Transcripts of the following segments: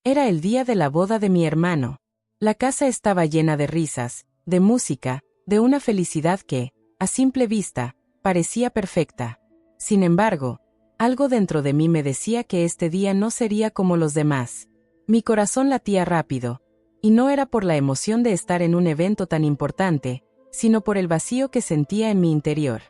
Era el día de la boda de mi hermano. La casa estaba llena de risas, de música, de una felicidad que, a simple vista, parecía perfecta. Sin embargo, algo dentro de mí me decía que este día no sería como los demás. Mi corazón latía rápido, y no era por la emoción de estar en un evento tan importante, sino por el vacío que sentía en mi interior.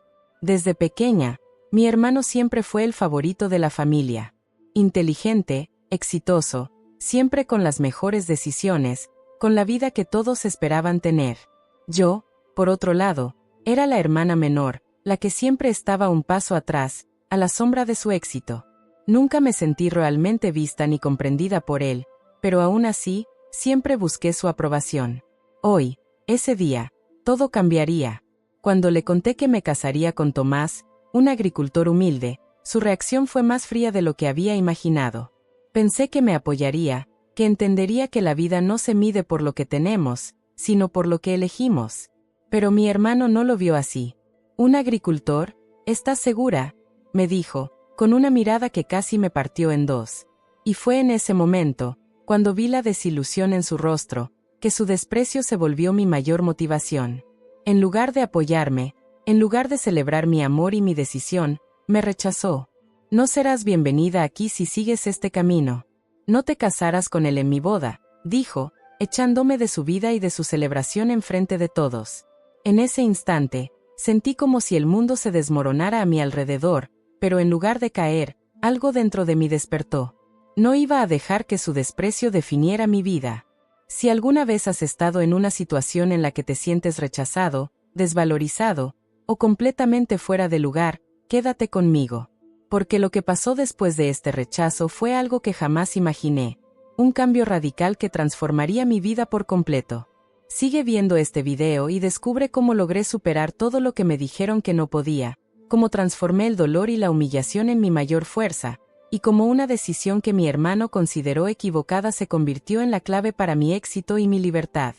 Desde pequeña, mi hermano siempre fue el favorito de la familia. Inteligente, exitoso, siempre con las mejores decisiones, con la vida que todos esperaban tener. Yo, por otro lado, era la hermana menor, la que siempre estaba un paso atrás, a la sombra de su éxito. Nunca me sentí realmente vista ni comprendida por él, pero aún así, siempre busqué su aprobación. Hoy, ese día, todo cambiaría. Cuando le conté que me casaría con Tomás, un agricultor humilde, su reacción fue más fría de lo que había imaginado. Pensé que me apoyaría, que entendería que la vida no se mide por lo que tenemos, sino por lo que elegimos. Pero mi hermano no lo vio así. ¿Un agricultor? ¿Estás segura?, me dijo, con una mirada que casi me partió en dos. Y fue en ese momento, cuando vi la desilusión en su rostro, que su desprecio se volvió mi mayor motivación. En lugar de apoyarme, en lugar de celebrar mi amor y mi decisión, me rechazó. No serás bienvenida aquí si sigues este camino. No te casarás con él en mi boda, dijo, echándome de su vida y de su celebración enfrente de todos. En ese instante, sentí como si el mundo se desmoronara a mi alrededor, pero en lugar de caer, algo dentro de mí despertó. No iba a dejar que su desprecio definiera mi vida. Si alguna vez has estado en una situación en la que te sientes rechazado, desvalorizado, o completamente fuera de lugar, quédate conmigo. Porque lo que pasó después de este rechazo fue algo que jamás imaginé, un cambio radical que transformaría mi vida por completo. Sigue viendo este video y descubre cómo logré superar todo lo que me dijeron que no podía, cómo transformé el dolor y la humillación en mi mayor fuerza, y cómo una decisión que mi hermano consideró equivocada se convirtió en la clave para mi éxito y mi libertad.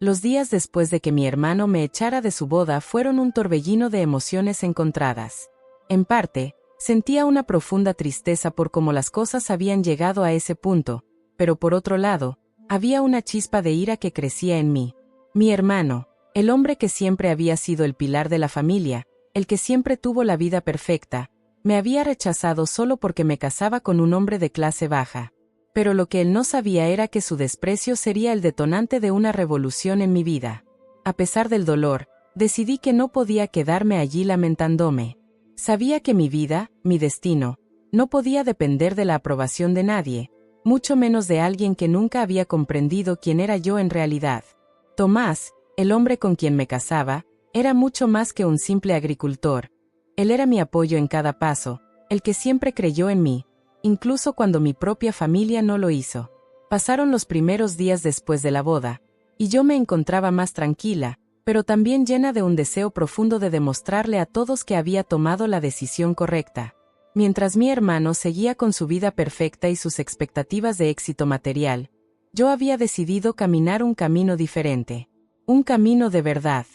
Los días después de que mi hermano me echara de su boda fueron un torbellino de emociones encontradas. En parte, sentía una profunda tristeza por cómo las cosas habían llegado a ese punto, pero por otro lado, había una chispa de ira que crecía en mí. Mi hermano, el hombre que siempre había sido el pilar de la familia, el que siempre tuvo la vida perfecta, me había rechazado solo porque me casaba con un hombre de clase baja. Pero lo que él no sabía era que su desprecio sería el detonante de una revolución en mi vida. A pesar del dolor, decidí que no podía quedarme allí lamentándome. Sabía que mi vida, mi destino, no podía depender de la aprobación de nadie, mucho menos de alguien que nunca había comprendido quién era yo en realidad. Tomás, el hombre con quien me casaba, era mucho más que un simple agricultor. Él era mi apoyo en cada paso, el que siempre creyó en mí, incluso cuando mi propia familia no lo hizo. Pasaron los primeros días después de la boda, y yo me encontraba más tranquila, pero también llena de un deseo profundo de demostrarle a todos que había tomado la decisión correcta. Mientras mi hermano seguía con su vida perfecta y sus expectativas de éxito material, yo había decidido caminar un camino diferente. Un camino de verdad.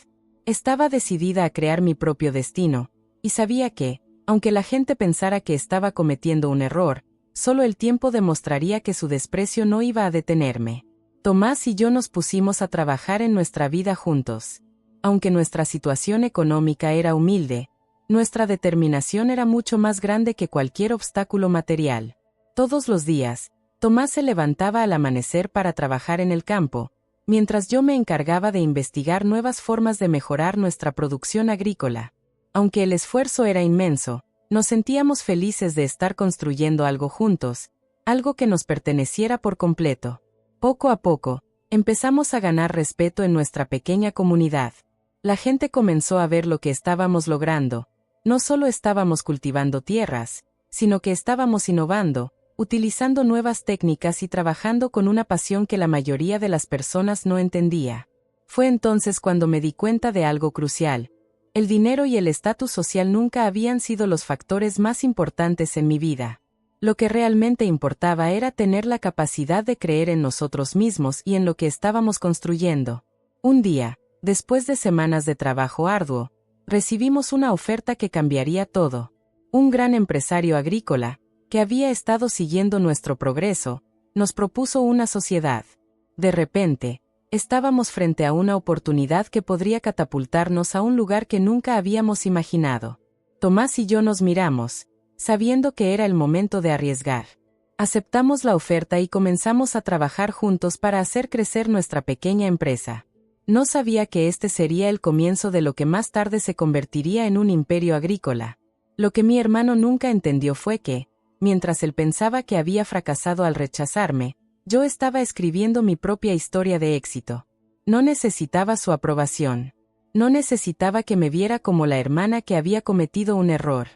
Estaba decidida a crear mi propio destino, y sabía que, aunque la gente pensara que estaba cometiendo un error, solo el tiempo demostraría que su desprecio no iba a detenerme. Tomás y yo nos pusimos a trabajar en nuestra vida juntos. Aunque nuestra situación económica era humilde, nuestra determinación era mucho más grande que cualquier obstáculo material. Todos los días, Tomás se levantaba al amanecer para trabajar en el campo, mientras yo me encargaba de investigar nuevas formas de mejorar nuestra producción agrícola. Aunque el esfuerzo era inmenso, nos sentíamos felices de estar construyendo algo juntos, algo que nos perteneciera por completo. Poco a poco, empezamos a ganar respeto en nuestra pequeña comunidad. La gente comenzó a ver lo que estábamos logrando. No solo estábamos cultivando tierras, sino que estábamos innovando, utilizando nuevas técnicas y trabajando con una pasión que la mayoría de las personas no entendía. Fue entonces cuando me di cuenta de algo crucial. El dinero y el estatus social nunca habían sido los factores más importantes en mi vida. Lo que realmente importaba era tener la capacidad de creer en nosotros mismos y en lo que estábamos construyendo. Un día, después de semanas de trabajo arduo, recibimos una oferta que cambiaría todo. Un gran empresario agrícola, que había estado siguiendo nuestro progreso, nos propuso una sociedad. De repente, estábamos frente a una oportunidad que podría catapultarnos a un lugar que nunca habíamos imaginado. Tomás y yo nos miramos, sabiendo que era el momento de arriesgar. Aceptamos la oferta y comenzamos a trabajar juntos para hacer crecer nuestra pequeña empresa. No sabía que este sería el comienzo de lo que más tarde se convertiría en un imperio agrícola. Lo que mi hermano nunca entendió fue que, mientras él pensaba que había fracasado al rechazarme, yo estaba escribiendo mi propia historia de éxito. No necesitaba su aprobación. No necesitaba que me viera como la hermana que había cometido un error.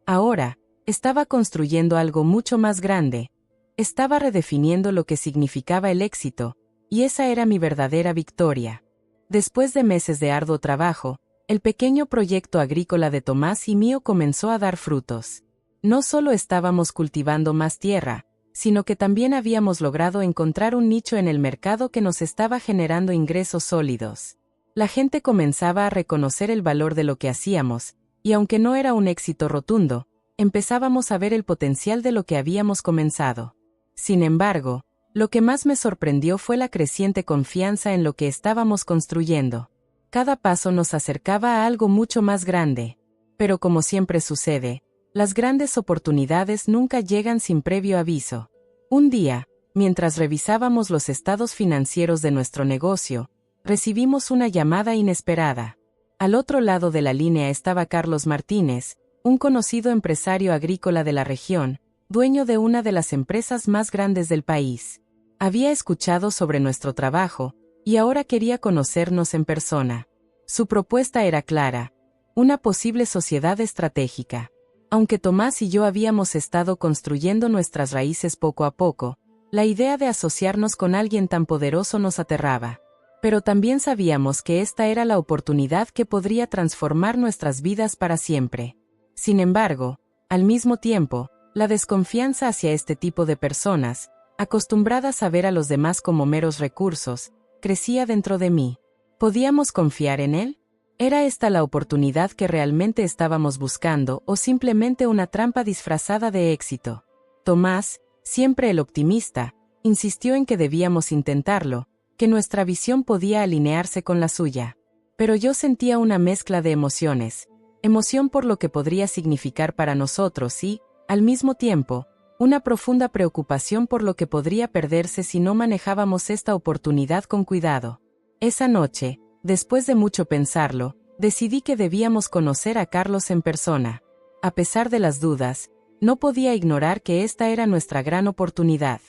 Ahora, estaba construyendo algo mucho más grande. Estaba redefiniendo lo que significaba el éxito, y esa era mi verdadera victoria. Después de meses de arduo trabajo, el pequeño proyecto agrícola de Tomás y mío comenzó a dar frutos. No solo estábamos cultivando más tierra, sino que también habíamos logrado encontrar un nicho en el mercado que nos estaba generando ingresos sólidos. La gente comenzaba a reconocer el valor de lo que hacíamos, y aunque no era un éxito rotundo, empezábamos a ver el potencial de lo que habíamos comenzado. Sin embargo, lo que más me sorprendió fue la creciente confianza en lo que estábamos construyendo. Cada paso nos acercaba a algo mucho más grande. Pero como siempre sucede, las grandes oportunidades nunca llegan sin previo aviso. Un día, mientras revisábamos los estados financieros de nuestro negocio, recibimos una llamada inesperada. Al otro lado de la línea estaba Carlos Martínez, un conocido empresario agrícola de la región, dueño de una de las empresas más grandes del país. Había escuchado sobre nuestro trabajo, y ahora quería conocernos en persona. Su propuesta era clara: una posible sociedad estratégica. Aunque Tomás y yo habíamos estado construyendo nuestras raíces poco a poco, la idea de asociarnos con alguien tan poderoso nos aterraba. Pero también sabíamos que esta era la oportunidad que podría transformar nuestras vidas para siempre. Sin embargo, al mismo tiempo, la desconfianza hacia este tipo de personas, acostumbradas a ver a los demás como meros recursos, crecía dentro de mí. ¿Podíamos confiar en él? ¿Era esta la oportunidad que realmente estábamos buscando o simplemente una trampa disfrazada de éxito? Tomás, siempre el optimista, insistió en que debíamos intentarlo, que nuestra visión podía alinearse con la suya. Pero yo sentía una mezcla de emociones, emoción por lo que podría significar para nosotros y, al mismo tiempo, una profunda preocupación por lo que podría perderse si no manejábamos esta oportunidad con cuidado. Esa noche, después de mucho pensarlo, decidí que debíamos conocer a Carlos en persona. A pesar de las dudas, no podía ignorar que esta era nuestra gran oportunidad.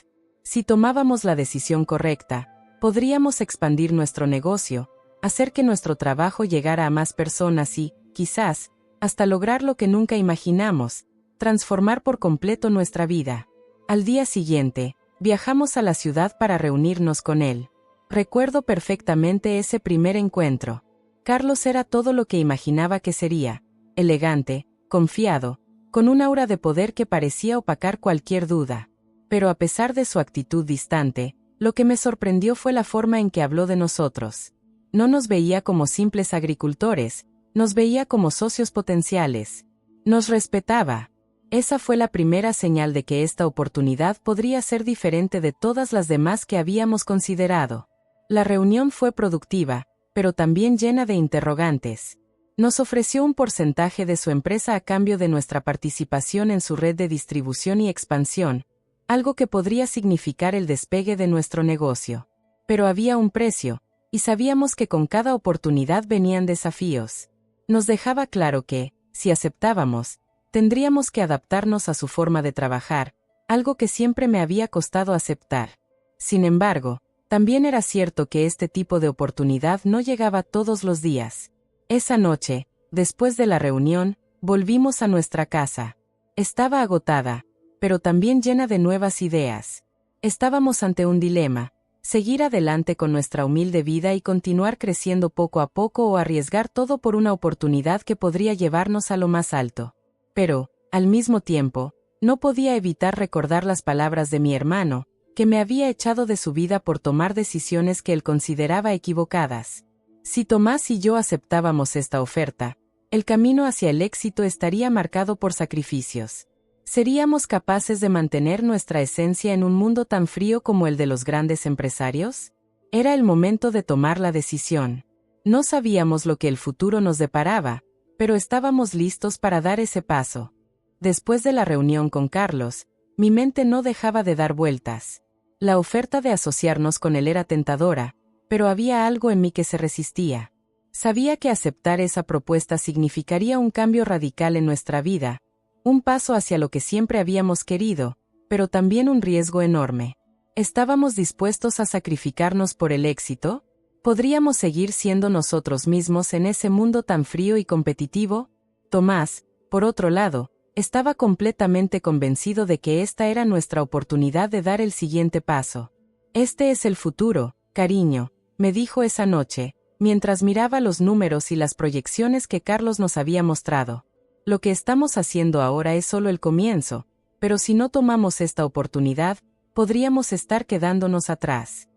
Si tomábamos la decisión correcta, podríamos expandir nuestro negocio, hacer que nuestro trabajo llegara a más personas y, quizás, hasta lograr lo que nunca imaginamos: transformar por completo nuestra vida. Al día siguiente, viajamos a la ciudad para reunirnos con él. Recuerdo perfectamente ese primer encuentro. Carlos era todo lo que imaginaba que sería: elegante, confiado, con un aura de poder que parecía opacar cualquier duda. Pero a pesar de su actitud distante, lo que me sorprendió fue la forma en que habló de nosotros. No nos veía como simples agricultores, nos veía como socios potenciales. Nos respetaba. Esa fue la primera señal de que esta oportunidad podría ser diferente de todas las demás que habíamos considerado. La reunión fue productiva, pero también llena de interrogantes. Nos ofreció un porcentaje de su empresa a cambio de nuestra participación en su red de distribución y expansión, algo que podría significar el despegue de nuestro negocio. Pero había un precio, y sabíamos que con cada oportunidad venían desafíos. Nos dejaba claro que, si aceptábamos, tendríamos que adaptarnos a su forma de trabajar, algo que siempre me había costado aceptar. Sin embargo, también era cierto que este tipo de oportunidad no llegaba todos los días. Esa noche, después de la reunión, volvimos a nuestra casa. Estaba agotada, pero también llena de nuevas ideas. Estábamos ante un dilema: seguir adelante con nuestra humilde vida y continuar creciendo poco a poco, o arriesgar todo por una oportunidad que podría llevarnos a lo más alto. Pero, al mismo tiempo, no podía evitar recordar las palabras de mi hermano, que me había echado de su vida por tomar decisiones que él consideraba equivocadas. Si Tomás y yo aceptábamos esta oferta, el camino hacia el éxito estaría marcado por sacrificios. ¿Seríamos capaces de mantener nuestra esencia en un mundo tan frío como el de los grandes empresarios? Era el momento de tomar la decisión. No sabíamos lo que el futuro nos deparaba, pero estábamos listos para dar ese paso. Después de la reunión con Carlos, mi mente no dejaba de dar vueltas. La oferta de asociarnos con él era tentadora, pero había algo en mí que se resistía. Sabía que aceptar esa propuesta significaría un cambio radical en nuestra vida, un paso hacia lo que siempre habíamos querido, pero también un riesgo enorme. ¿Estábamos dispuestos a sacrificarnos por el éxito? ¿Podríamos seguir siendo nosotros mismos en ese mundo tan frío y competitivo? Tomás, por otro lado, estaba completamente convencido de que esta era nuestra oportunidad de dar el siguiente paso. Este es el futuro, cariño, me dijo esa noche, mientras miraba los números y las proyecciones que Carlos nos había mostrado. Lo que estamos haciendo ahora es solo el comienzo, pero si no tomamos esta oportunidad, podríamos estar quedándonos atrás.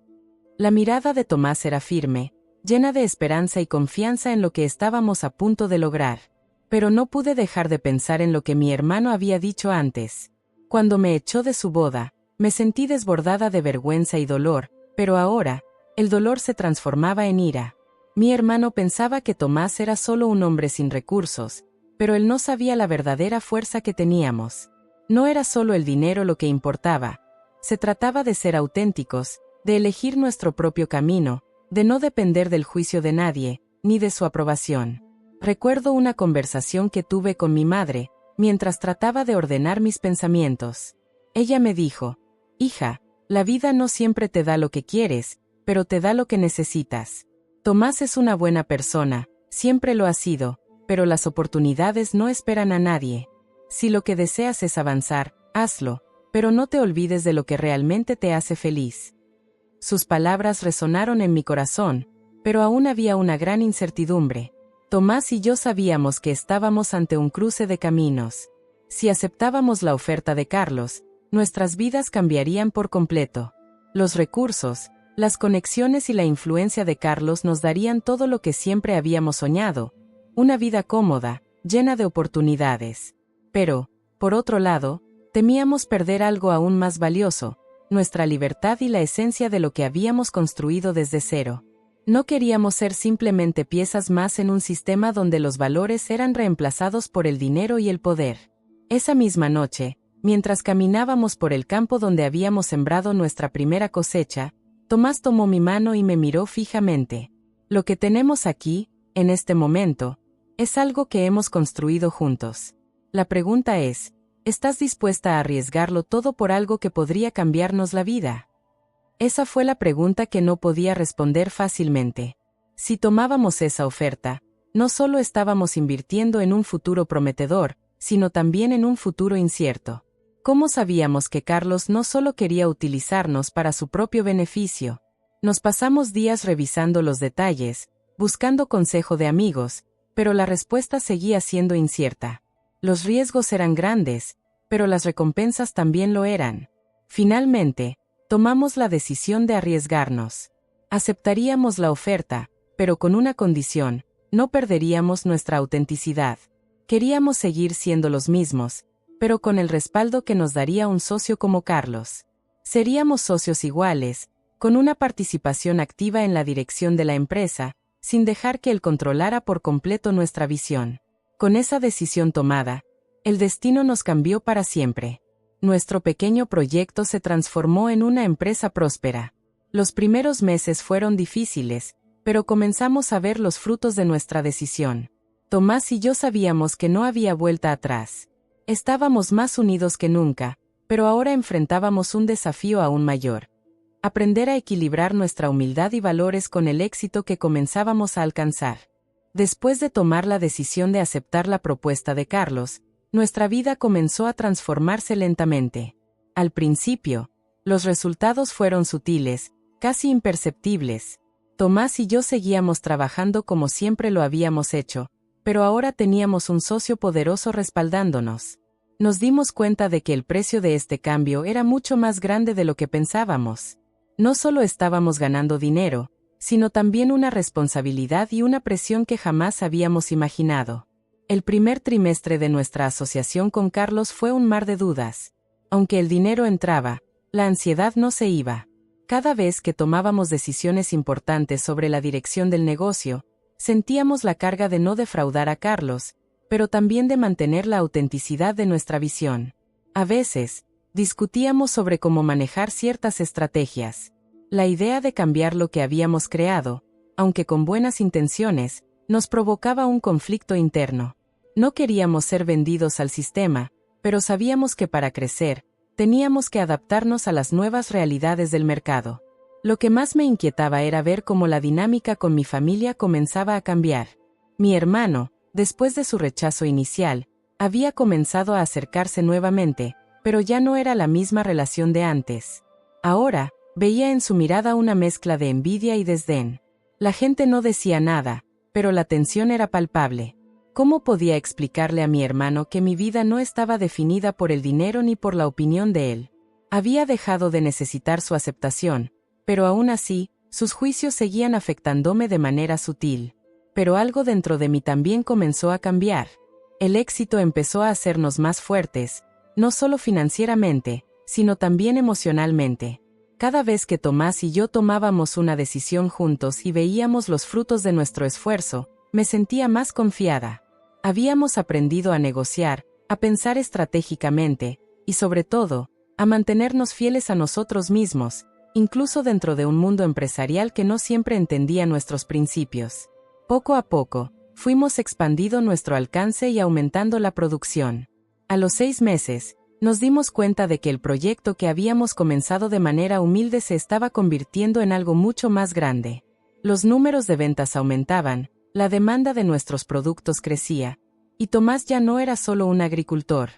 La mirada de Tomás era firme, llena de esperanza y confianza en lo que estábamos a punto de lograr. Pero no pude dejar de pensar en lo que mi hermano había dicho antes. Cuando me echó de su boda, me sentí desbordada de vergüenza y dolor, pero ahora, el dolor se transformaba en ira. Mi hermano pensaba que Tomás era solo un hombre sin recursos, pero él no sabía la verdadera fuerza que teníamos. No era solo el dinero lo que importaba. Se trataba de ser auténticos, de elegir nuestro propio camino, de no depender del juicio de nadie, ni de su aprobación. Recuerdo una conversación que tuve con mi madre, mientras trataba de ordenar mis pensamientos. Ella me dijo: hija, la vida no siempre te da lo que quieres, pero te da lo que necesitas. Tomás es una buena persona, siempre lo ha sido, pero las oportunidades no esperan a nadie. Si lo que deseas es avanzar, hazlo, pero no te olvides de lo que realmente te hace feliz. Sus palabras resonaron en mi corazón, pero aún había una gran incertidumbre. Tomás y yo sabíamos que estábamos ante un cruce de caminos. Si aceptábamos la oferta de Carlos, nuestras vidas cambiarían por completo. Los recursos, las conexiones y la influencia de Carlos nos darían todo lo que siempre habíamos soñado, una vida cómoda, llena de oportunidades. Pero, por otro lado, temíamos perder algo aún más valioso, nuestra libertad y la esencia de lo que habíamos construido desde cero. No queríamos ser simplemente piezas más en un sistema donde los valores eran reemplazados por el dinero y el poder. Esa misma noche, mientras caminábamos por el campo donde habíamos sembrado nuestra primera cosecha, Tomás tomó mi mano y me miró fijamente. Lo que tenemos aquí, en este momento, es algo que hemos construido juntos. La pregunta es: ¿estás dispuesta a arriesgarlo todo por algo que podría cambiarnos la vida? Esa fue la pregunta que no podía responder fácilmente. Si tomábamos esa oferta, no solo estábamos invirtiendo en un futuro prometedor, sino también en un futuro incierto. ¿Cómo sabíamos que Carlos no solo quería utilizarnos para su propio beneficio? Nos pasamos días revisando los detalles, buscando consejo de amigos, pero la respuesta seguía siendo incierta. Los riesgos eran grandes, pero las recompensas también lo eran. Finalmente, tomamos la decisión de arriesgarnos. Aceptaríamos la oferta, pero con una condición: no perderíamos nuestra autenticidad. Queríamos seguir siendo los mismos, pero con el respaldo que nos daría un socio como Carlos. Seríamos socios iguales, con una participación activa en la dirección de la empresa, sin dejar que él controlara por completo nuestra visión. Con esa decisión tomada, el destino nos cambió para siempre. Nuestro pequeño proyecto se transformó en una empresa próspera. Los primeros meses fueron difíciles, pero comenzamos a ver los frutos de nuestra decisión. Tomás y yo sabíamos que no había vuelta atrás. Estábamos más unidos que nunca, pero ahora enfrentábamos un desafío aún mayor: aprender a equilibrar nuestra humildad y valores con el éxito que comenzábamos a alcanzar. Después de tomar la decisión de aceptar la propuesta de Carlos, nuestra vida comenzó a transformarse lentamente. Al principio, los resultados fueron sutiles, casi imperceptibles. Tomás y yo seguíamos trabajando como siempre lo habíamos hecho, pero ahora teníamos un socio poderoso respaldándonos. Nos dimos cuenta de que el precio de este cambio era mucho más grande de lo que pensábamos. No solo estábamos ganando dinero, sino también una responsabilidad y una presión que jamás habíamos imaginado. El primer trimestre de nuestra asociación con Carlos fue un mar de dudas. Aunque el dinero entraba, la ansiedad no se iba. Cada vez que tomábamos decisiones importantes sobre la dirección del negocio, sentíamos la carga de no defraudar a Carlos, pero también de mantener la autenticidad de nuestra visión. A veces, discutíamos sobre cómo manejar ciertas estrategias. La idea de cambiar lo que habíamos creado, aunque con buenas intenciones, nos provocaba un conflicto interno. No queríamos ser vendidos al sistema, pero sabíamos que para crecer, teníamos que adaptarnos a las nuevas realidades del mercado. Lo que más me inquietaba era ver cómo la dinámica con mi familia comenzaba a cambiar. Mi hermano, después de su rechazo inicial, había comenzado a acercarse nuevamente, pero ya no era la misma relación de antes. Ahora, veía en su mirada una mezcla de envidia y desdén. La gente no decía nada, pero la tensión era palpable. ¿Cómo podía explicarle a mi hermano que mi vida no estaba definida por el dinero ni por la opinión de él? Había dejado de necesitar su aceptación, pero aún así, sus juicios seguían afectándome de manera sutil. Pero algo dentro de mí también comenzó a cambiar. El éxito empezó a hacernos más fuertes, no solo financieramente, sino también emocionalmente. Cada vez que Tomás y yo tomábamos una decisión juntos y veíamos los frutos de nuestro esfuerzo, me sentía más confiada. Habíamos aprendido a negociar, a pensar estratégicamente, y sobre todo, a mantenernos fieles a nosotros mismos, incluso dentro de un mundo empresarial que no siempre entendía nuestros principios. Poco a poco, fuimos expandiendo nuestro alcance y aumentando la producción. A los 6 meses, nos dimos cuenta de que el proyecto que habíamos comenzado de manera humilde se estaba convirtiendo en algo mucho más grande. Los números de ventas aumentaban, la demanda de nuestros productos crecía, y Tomás ya no era solo un agricultor.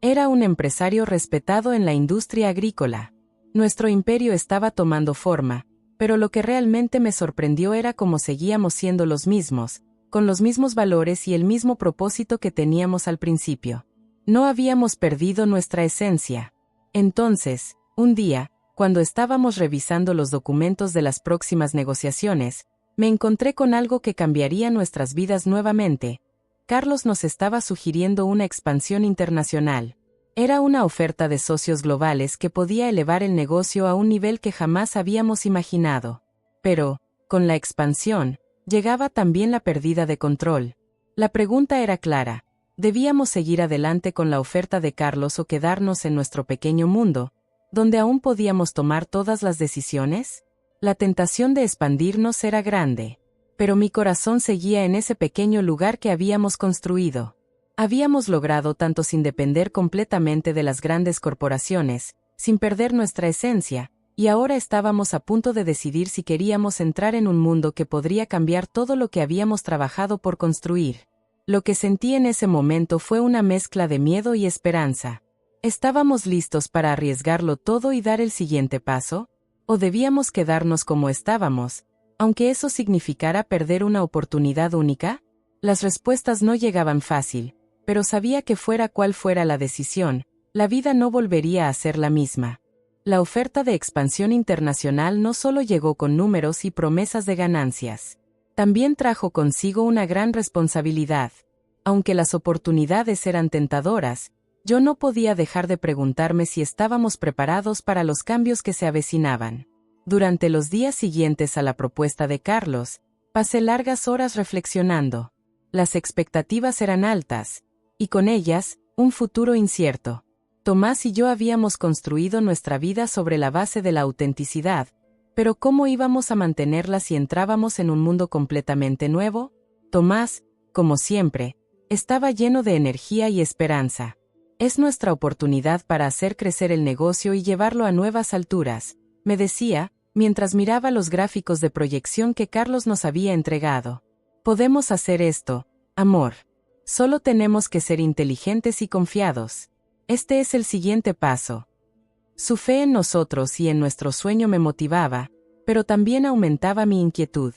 Era un empresario respetado en la industria agrícola. Nuestro imperio estaba tomando forma, pero lo que realmente me sorprendió era cómo seguíamos siendo los mismos, con los mismos valores y el mismo propósito que teníamos al principio. No habíamos perdido nuestra esencia. Entonces, un día, cuando estábamos revisando los documentos de las próximas negociaciones, me encontré con algo que cambiaría nuestras vidas nuevamente. Carlos nos estaba sugiriendo una expansión internacional. Era una oferta de socios globales que podía elevar el negocio a un nivel que jamás habíamos imaginado. Pero, con la expansión, llegaba también la pérdida de control. La pregunta era clara: ¿debíamos seguir adelante con la oferta de Carlos o quedarnos en nuestro pequeño mundo, donde aún podíamos tomar todas las decisiones? La tentación de expandirnos era grande, pero mi corazón seguía en ese pequeño lugar que habíamos construido. Habíamos logrado tanto sin depender completamente de las grandes corporaciones, sin perder nuestra esencia, y ahora estábamos a punto de decidir si queríamos entrar en un mundo que podría cambiar todo lo que habíamos trabajado por construir. Lo que sentí en ese momento fue una mezcla de miedo y esperanza. ¿Estábamos listos para arriesgarlo todo y dar el siguiente paso? ¿O debíamos quedarnos como estábamos, aunque eso significara perder una oportunidad única? Las respuestas no llegaban fácil, pero sabía que fuera cual fuera la decisión, la vida no volvería a ser la misma. La oferta de expansión internacional no solo llegó con números y promesas de ganancias, también trajo consigo una gran responsabilidad. Aunque las oportunidades eran tentadoras, yo no podía dejar de preguntarme si estábamos preparados para los cambios que se avecinaban. Durante los días siguientes a la propuesta de Carlos, pasé largas horas reflexionando. Las expectativas eran altas, y con ellas, un futuro incierto. Tomás y yo habíamos construido nuestra vida sobre la base de la autenticidad, pero ¿cómo íbamos a mantenerla si entrábamos en un mundo completamente nuevo? Tomás, como siempre, estaba lleno de energía y esperanza. Es nuestra oportunidad para hacer crecer el negocio y llevarlo a nuevas alturas, me decía, mientras miraba los gráficos de proyección que Carlos nos había entregado. Podemos hacer esto, amor. Solo tenemos que ser inteligentes y confiados. Este es el siguiente paso. Su fe en nosotros y en nuestro sueño me motivaba, pero también aumentaba mi inquietud.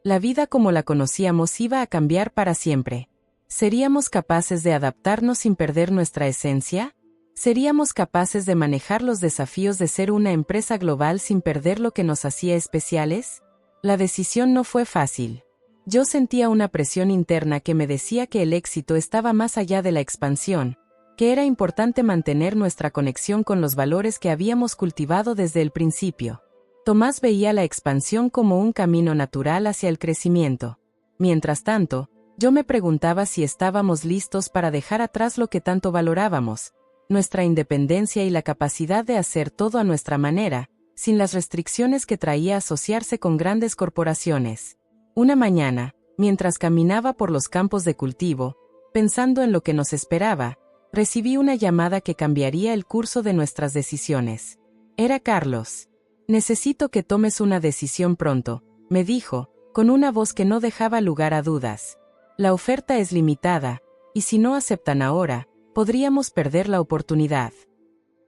La vida como la conocíamos iba a cambiar para siempre. ¿Seríamos capaces de adaptarnos sin perder nuestra esencia? ¿Seríamos capaces de manejar los desafíos de ser una empresa global sin perder lo que nos hacía especiales? La decisión no fue fácil. Yo sentía una presión interna que me decía que el éxito estaba más allá de la expansión, que era importante mantener nuestra conexión con los valores que habíamos cultivado desde el principio. Tomás veía la expansión como un camino natural hacia el crecimiento. Mientras tanto, yo me preguntaba si estábamos listos para dejar atrás lo que tanto valorábamos, nuestra independencia y la capacidad de hacer todo a nuestra manera, sin las restricciones que traía asociarse con grandes corporaciones. Una mañana, mientras caminaba por los campos de cultivo, pensando en lo que nos esperaba, recibí una llamada que cambiaría el curso de nuestras decisiones. Era Carlos. «Necesito que tomes una decisión pronto», me dijo, con una voz que no dejaba lugar a dudas. «La oferta es limitada, y si no aceptan ahora, podríamos perder la oportunidad».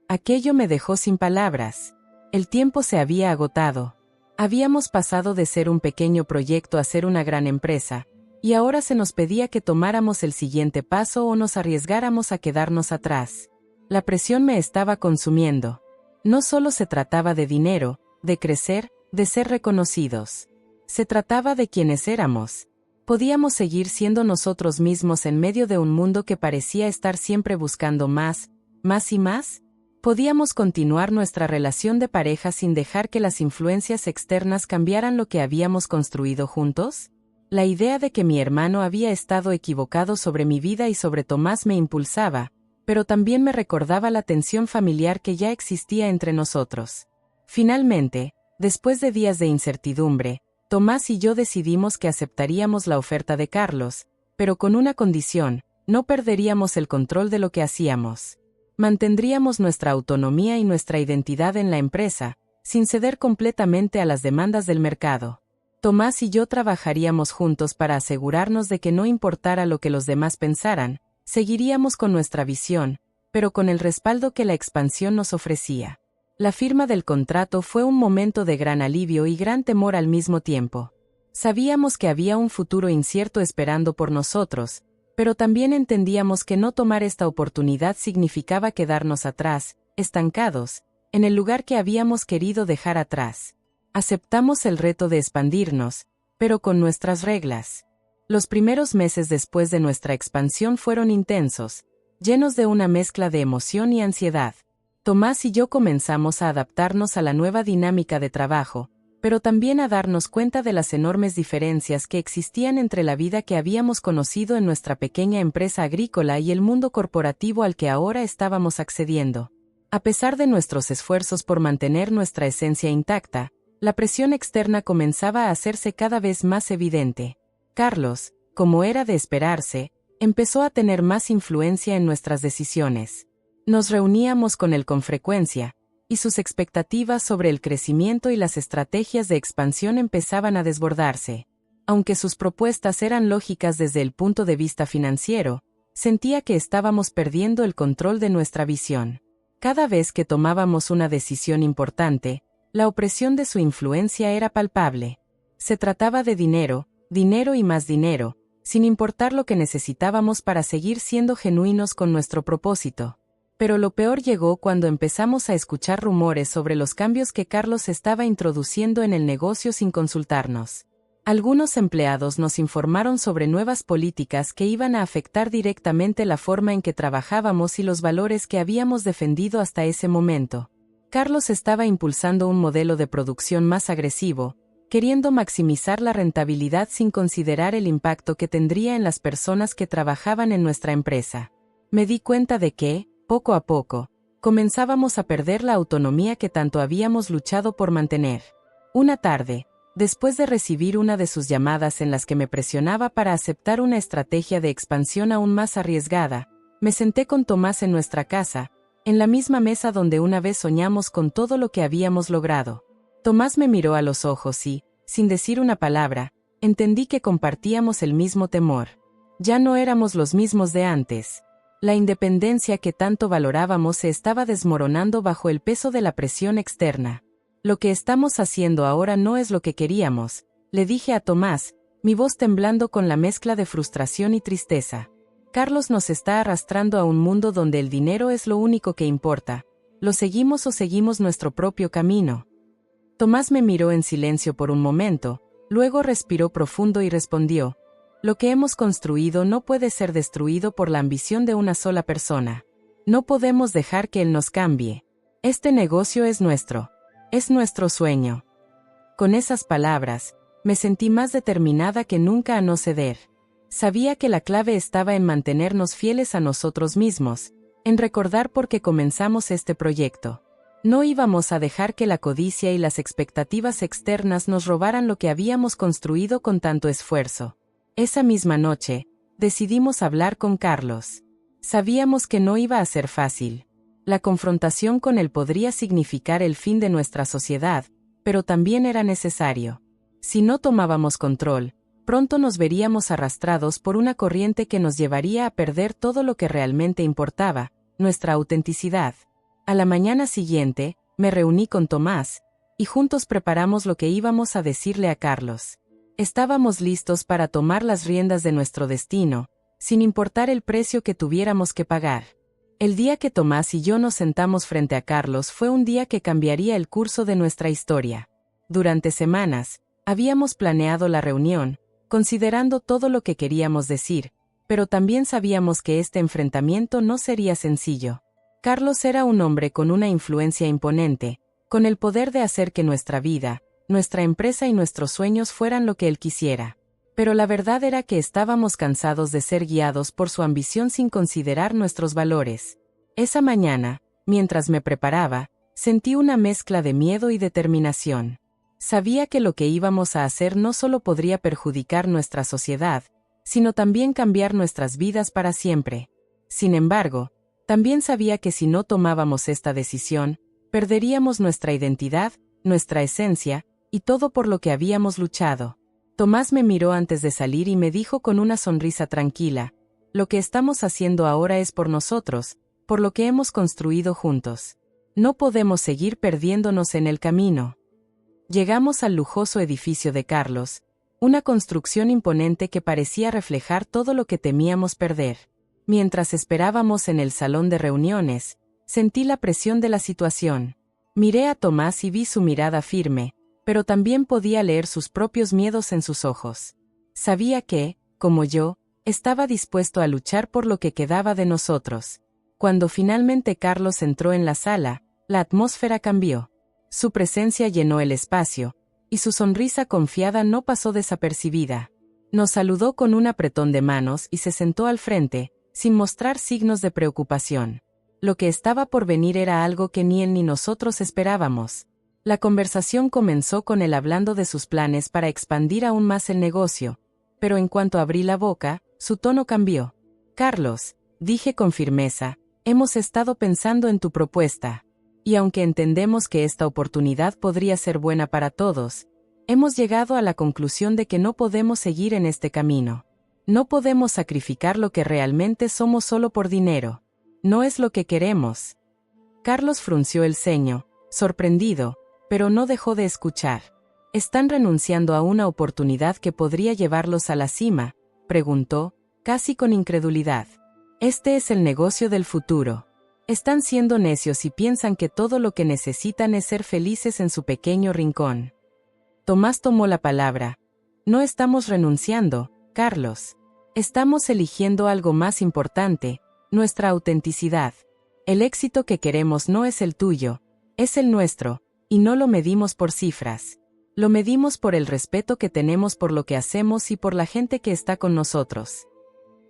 Aquello me dejó sin palabras. El tiempo se había agotado. Habíamos pasado de ser un pequeño proyecto a ser una gran empresa, y ahora se nos pedía que tomáramos el siguiente paso o nos arriesgáramos a quedarnos atrás. La presión me estaba consumiendo. No solo se trataba de dinero, de crecer, de ser reconocidos. Se trataba de quienes éramos. Podíamos seguir siendo nosotros mismos en medio de un mundo que parecía estar siempre buscando más, más y más. ¿Podíamos continuar nuestra relación de pareja sin dejar que las influencias externas cambiaran lo que habíamos construido juntos? La idea de que mi hermano había estado equivocado sobre mi vida y sobre Tomás me impulsaba, pero también me recordaba la tensión familiar que ya existía entre nosotros. Finalmente, después de días de incertidumbre, Tomás y yo decidimos que aceptaríamos la oferta de Carlos, pero con una condición: no perderíamos el control de lo que hacíamos. Mantendríamos nuestra autonomía y nuestra identidad en la empresa, sin ceder completamente a las demandas del mercado. Tomás y yo trabajaríamos juntos para asegurarnos de que no importara lo que los demás pensaran, seguiríamos con nuestra visión, pero con el respaldo que la expansión nos ofrecía. La firma del contrato fue un momento de gran alivio y gran temor al mismo tiempo. Sabíamos que había un futuro incierto esperando por nosotros, pero también entendíamos que no tomar esta oportunidad significaba quedarnos atrás, estancados, en el lugar que habíamos querido dejar atrás. Aceptamos el reto de expandirnos, pero con nuestras reglas. Los primeros meses después de nuestra expansión fueron intensos, llenos de una mezcla de emoción y ansiedad. Tomás y yo comenzamos a adaptarnos a la nueva dinámica de trabajo, pero también a darnos cuenta de las enormes diferencias que existían entre la vida que habíamos conocido en nuestra pequeña empresa agrícola y el mundo corporativo al que ahora estábamos accediendo. A pesar de nuestros esfuerzos por mantener nuestra esencia intacta, la presión externa comenzaba a hacerse cada vez más evidente. Carlos, como era de esperarse, empezó a tener más influencia en nuestras decisiones. Nos reuníamos con él con frecuencia, y sus expectativas sobre el crecimiento y las estrategias de expansión empezaban a desbordarse. Aunque sus propuestas eran lógicas desde el punto de vista financiero, sentía que estábamos perdiendo el control de nuestra visión. Cada vez que tomábamos una decisión importante, la opresión de su influencia era palpable. Se trataba de dinero, dinero y más dinero, sin importar lo que necesitábamos para seguir siendo genuinos con nuestro propósito. Pero lo peor llegó cuando empezamos a escuchar rumores sobre los cambios que Carlos estaba introduciendo en el negocio sin consultarnos. Algunos empleados nos informaron sobre nuevas políticas que iban a afectar directamente la forma en que trabajábamos y los valores que habíamos defendido hasta ese momento. Carlos estaba impulsando un modelo de producción más agresivo, queriendo maximizar la rentabilidad sin considerar el impacto que tendría en las personas que trabajaban en nuestra empresa. Me di cuenta de que, poco a poco, comenzábamos a perder la autonomía que tanto habíamos luchado por mantener. Una tarde, después de recibir una de sus llamadas en las que me presionaba para aceptar una estrategia de expansión aún más arriesgada, me senté con Tomás en nuestra casa, en la misma mesa donde una vez soñamos con todo lo que habíamos logrado. Tomás me miró a los ojos y, sin decir una palabra, entendí que compartíamos el mismo temor. Ya no éramos los mismos de antes. La independencia que tanto valorábamos se estaba desmoronando bajo el peso de la presión externa. Lo que estamos haciendo ahora no es lo que queríamos, le dije a Tomás, mi voz temblando con la mezcla de frustración y tristeza. Carlos nos está arrastrando a un mundo donde el dinero es lo único que importa. ¿Lo seguimos o seguimos nuestro propio camino? Tomás me miró en silencio por un momento, Luego respiró profundo y respondió: lo que hemos construido no puede ser destruido por la ambición de una sola persona. No podemos dejar que él nos cambie. Este negocio es nuestro. Es nuestro sueño. Con esas palabras, me sentí más determinada que nunca a no ceder. Sabía que la clave estaba en mantenernos fieles a nosotros mismos, en recordar por qué comenzamos este proyecto. No íbamos a dejar que la codicia y las expectativas externas nos robaran lo que habíamos construido con tanto esfuerzo. Esa misma noche, decidimos hablar con Carlos. Sabíamos que no iba a ser fácil. La confrontación con él podría significar el fin de nuestra sociedad, pero también era necesario. Si no tomábamos control, pronto nos veríamos arrastrados por una corriente que nos llevaría a perder todo lo que realmente importaba, nuestra autenticidad. A la mañana siguiente, me reuní con Tomás, y juntos preparamos lo que íbamos a decirle a Carlos. Estábamos listos para tomar las riendas de nuestro destino, sin importar el precio que tuviéramos que pagar. El día que Tomás y yo nos sentamos frente a Carlos fue un día que cambiaría el curso de nuestra historia. Durante semanas, habíamos planeado la reunión, considerando todo lo que queríamos decir, pero también sabíamos que este enfrentamiento no sería sencillo. Carlos era un hombre con una influencia imponente, con el poder de hacer que nuestra vida, nuestra empresa y nuestros sueños fueran lo que él quisiera. Pero la verdad era que estábamos cansados de ser guiados por su ambición sin considerar nuestros valores. Esa mañana, mientras me preparaba, sentí una mezcla de miedo y determinación. Sabía que lo que íbamos a hacer no solo podría perjudicar nuestra sociedad, sino también cambiar nuestras vidas para siempre. Sin embargo, también sabía que si no tomábamos esta decisión, perderíamos nuestra identidad, nuestra esencia, y todo por lo que habíamos luchado. Tomás me miró antes de salir y me dijo con una sonrisa tranquila: lo que estamos haciendo ahora es por nosotros, por lo que hemos construido juntos. No podemos seguir perdiéndonos en el camino. Llegamos al lujoso edificio de Carlos, una construcción imponente que parecía reflejar todo lo que temíamos perder. Mientras esperábamos en el salón de reuniones, sentí la presión de la situación. Miré a Tomás y vi su mirada firme, pero también podía leer sus propios miedos en sus ojos. Sabía que, como yo, estaba dispuesto a luchar por lo que quedaba de nosotros. Cuando finalmente Carlos entró en la sala, la atmósfera cambió. Su presencia llenó el espacio, y su sonrisa confiada no pasó desapercibida. Nos saludó con un apretón de manos y se sentó al frente, sin mostrar signos de preocupación. Lo que estaba por venir era algo que ni él ni nosotros esperábamos. La conversación comenzó con él hablando de sus planes para expandir aún más el negocio, pero en cuanto abrí la boca, su tono cambió. Carlos, dije con firmeza, hemos estado pensando en tu propuesta. Y aunque entendemos que esta oportunidad podría ser buena para todos, hemos llegado a la conclusión de que no podemos seguir en este camino. No podemos sacrificar lo que realmente somos solo por dinero. No es lo que queremos. Carlos frunció el ceño, sorprendido, pero no dejó de escuchar. ¿Están renunciando a una oportunidad que podría llevarlos a la cima?, preguntó, casi con incredulidad. Este es el negocio del futuro. Están siendo necios y piensan que todo lo que necesitan es ser felices en su pequeño rincón. Tomás tomó la palabra. No estamos renunciando, Carlos. Estamos eligiendo algo más importante, nuestra autenticidad. El éxito que queremos no es el tuyo, es el nuestro, y no lo medimos por cifras. Lo medimos por el respeto que tenemos por lo que hacemos y por la gente que está con nosotros.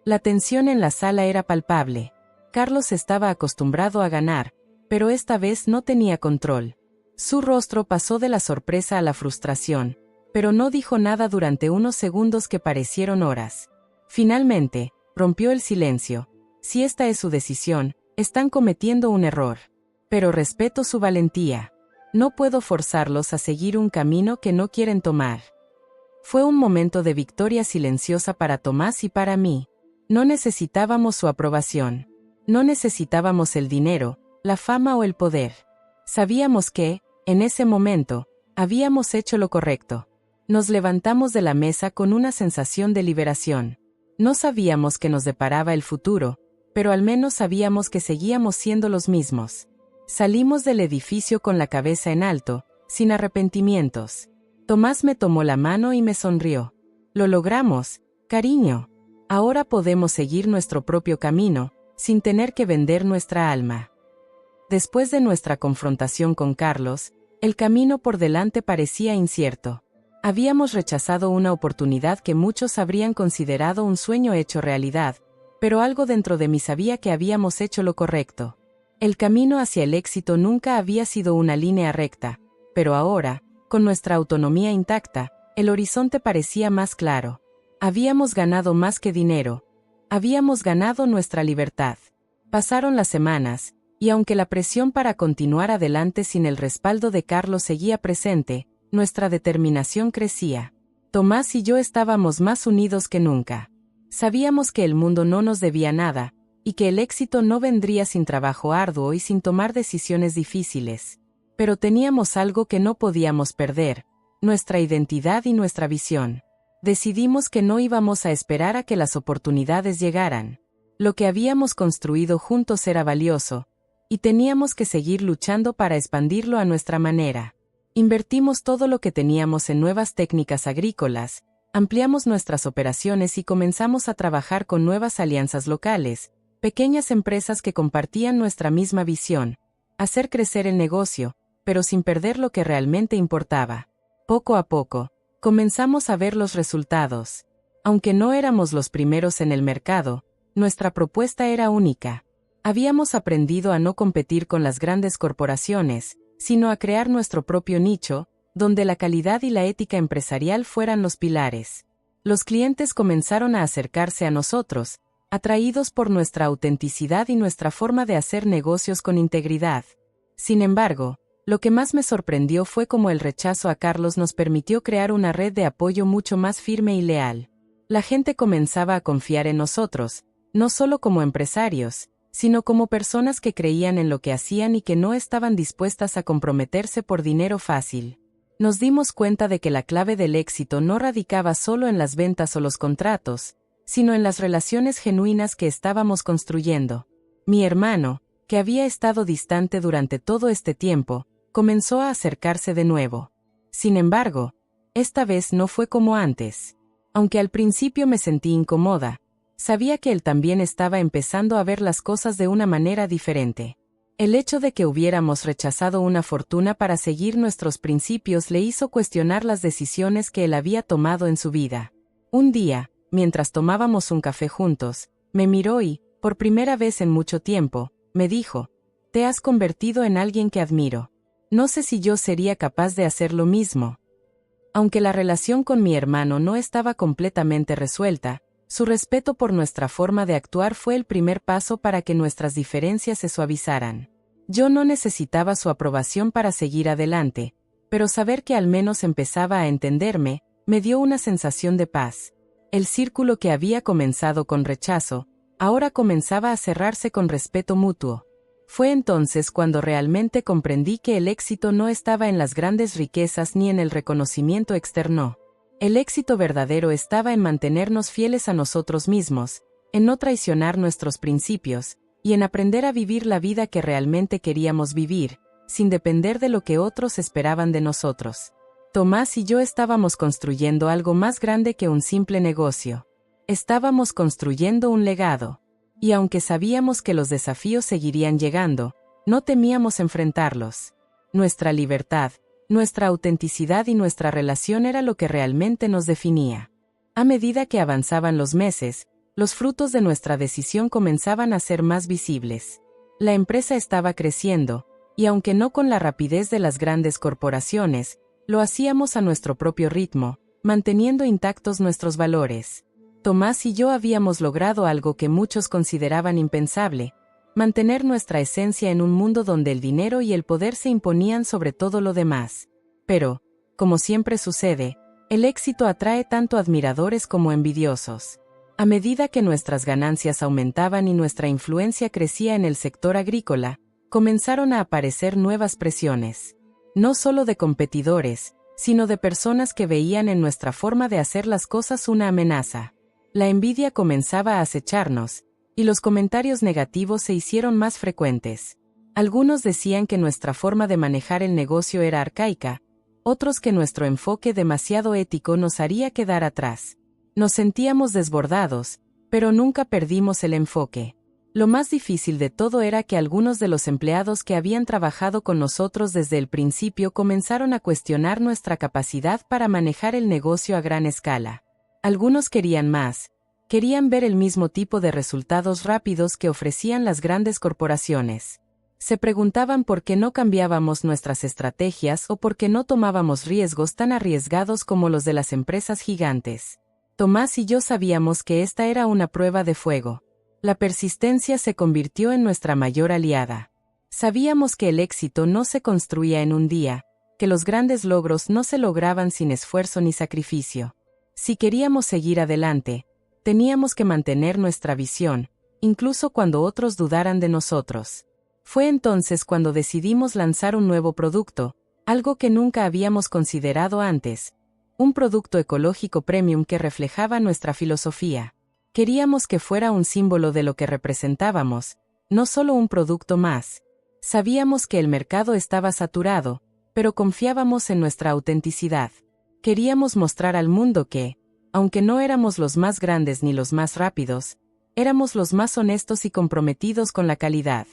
La tensión en la sala era palpable. Carlos estaba acostumbrado a ganar, pero esta vez no tenía control. Su rostro pasó de la sorpresa a la frustración, pero no dijo nada durante unos segundos que parecieron horas. Finalmente, rompió el silencio. Si esta es su decisión, están cometiendo un error. Pero respeto su valentía. No puedo forzarlos a seguir un camino que no quieren tomar. Fue un momento de victoria silenciosa para Tomás y para mí. No necesitábamos su aprobación. No necesitábamos el dinero, la fama o el poder. Sabíamos que, en ese momento, habíamos hecho lo correcto. Nos levantamos de la mesa con una sensación de liberación. No sabíamos qué nos deparaba el futuro, pero al menos sabíamos que seguíamos siendo los mismos. Salimos del edificio con la cabeza en alto, sin arrepentimientos. Tomás me tomó la mano y me sonrió. Lo logramos, cariño. Ahora podemos seguir nuestro propio camino, sin tener que vender nuestra alma. Después de nuestra confrontación con Carlos, el camino por delante parecía incierto. Habíamos rechazado una oportunidad que muchos habrían considerado un sueño hecho realidad, pero algo dentro de mí sabía que habíamos hecho lo correcto. El camino hacia el éxito nunca había sido una línea recta, pero ahora, con nuestra autonomía intacta, el horizonte parecía más claro. Habíamos ganado más que dinero. Habíamos ganado nuestra libertad. Pasaron las semanas, y aunque la presión para continuar adelante sin el respaldo de Carlos seguía presente, nuestra determinación crecía. Tomás y yo estábamos más unidos que nunca. Sabíamos que el mundo no nos debía nada, y que el éxito no vendría sin trabajo arduo y sin tomar decisiones difíciles. Pero teníamos algo que no podíamos perder: nuestra identidad y nuestra visión. Decidimos que no íbamos a esperar a que las oportunidades llegaran. Lo que habíamos construido juntos era valioso, y teníamos que seguir luchando para expandirlo a nuestra manera. Invertimos todo lo que teníamos en nuevas técnicas agrícolas, ampliamos nuestras operaciones y comenzamos a trabajar con nuevas alianzas locales, pequeñas empresas que compartían nuestra misma visión: hacer crecer el negocio, pero sin perder lo que realmente importaba. Poco a poco, comenzamos a ver los resultados. Aunque no éramos los primeros en el mercado, nuestra propuesta era única. Habíamos aprendido a no competir con las grandes corporaciones, sino a crear nuestro propio nicho, donde la calidad y la ética empresarial fueran los pilares. Los clientes comenzaron a acercarse a nosotros, atraídos por nuestra autenticidad y nuestra forma de hacer negocios con integridad. Sin embargo, lo que más me sorprendió fue cómo el rechazo a Carlos nos permitió crear una red de apoyo mucho más firme y leal. La gente comenzaba a confiar en nosotros, no solo como empresarios, sino como personas que creían en lo que hacían y que no estaban dispuestas a comprometerse por dinero fácil. Nos dimos cuenta de que la clave del éxito no radicaba solo en las ventas o los contratos, sino en las relaciones genuinas que estábamos construyendo. Mi hermano, que había estado distante durante todo este tiempo, comenzó a acercarse de nuevo. Sin embargo, esta vez no fue como antes. Aunque al principio me sentí incómoda, sabía que él también estaba empezando a ver las cosas de una manera diferente. El hecho de que hubiéramos rechazado una fortuna para seguir nuestros principios le hizo cuestionar las decisiones que él había tomado en su vida. Un día, mientras tomábamos un café juntos, me miró y, por primera vez en mucho tiempo, me dijo: «Te has convertido en alguien que admiro. No sé si yo sería capaz de hacer lo mismo». Aunque la relación con mi hermano no estaba completamente resuelta, su respeto por nuestra forma de actuar fue el primer paso para que nuestras diferencias se suavizaran. Yo no necesitaba su aprobación para seguir adelante, pero saber que al menos empezaba a entenderme, me dio una sensación de paz. El círculo que había comenzado con rechazo, ahora comenzaba a cerrarse con respeto mutuo. Fue entonces cuando realmente comprendí que el éxito no estaba en las grandes riquezas ni en el reconocimiento externo. El éxito verdadero estaba en mantenernos fieles a nosotros mismos, en no traicionar nuestros principios, y en aprender a vivir la vida que realmente queríamos vivir, sin depender de lo que otros esperaban de nosotros. Tomás y yo estábamos construyendo algo más grande que un simple negocio. Estábamos construyendo un legado. Y aunque sabíamos que los desafíos seguirían llegando, no temíamos enfrentarlos. Nuestra libertad, nuestra autenticidad y nuestra relación era lo que realmente nos definía. A medida que avanzaban los meses, los frutos de nuestra decisión comenzaban a ser más visibles. La empresa estaba creciendo, y aunque no con la rapidez de las grandes corporaciones, lo hacíamos a nuestro propio ritmo, manteniendo intactos nuestros valores. Tomás y yo habíamos logrado algo que muchos consideraban impensable: mantener nuestra esencia en un mundo donde el dinero y el poder se imponían sobre todo lo demás. Pero, como siempre sucede, el éxito atrae tanto admiradores como envidiosos. A medida que nuestras ganancias aumentaban y nuestra influencia crecía en el sector agrícola, comenzaron a aparecer nuevas presiones. No solo de competidores, sino de personas que veían en nuestra forma de hacer las cosas una amenaza. La envidia comenzaba a acecharnos, y los comentarios negativos se hicieron más frecuentes. Algunos decían que nuestra forma de manejar el negocio era arcaica, otros que nuestro enfoque demasiado ético nos haría quedar atrás. Nos sentíamos desbordados, pero nunca perdimos el enfoque. Lo más difícil de todo era que algunos de los empleados que habían trabajado con nosotros desde el principio comenzaron a cuestionar nuestra capacidad para manejar el negocio a gran escala. Algunos querían más, querían ver el mismo tipo de resultados rápidos que ofrecían las grandes corporaciones. Se preguntaban por qué no cambiábamos nuestras estrategias o por qué no tomábamos riesgos tan arriesgados como los de las empresas gigantes. Tomás y yo sabíamos que esta era una prueba de fuego. La persistencia se convirtió en nuestra mayor aliada. Sabíamos que el éxito no se construía en un día, que los grandes logros no se lograban sin esfuerzo ni sacrificio. Si queríamos seguir adelante, teníamos que mantener nuestra visión, incluso cuando otros dudaran de nosotros. Fue entonces cuando decidimos lanzar un nuevo producto, algo que nunca habíamos considerado antes, un producto ecológico premium que reflejaba nuestra filosofía. Queríamos que fuera un símbolo de lo que representábamos, no solo un producto más. Sabíamos que el mercado estaba saturado, pero confiábamos en nuestra autenticidad. Queríamos mostrar al mundo que, aunque no éramos los más grandes ni los más rápidos, éramos los más honestos y comprometidos con la calidad.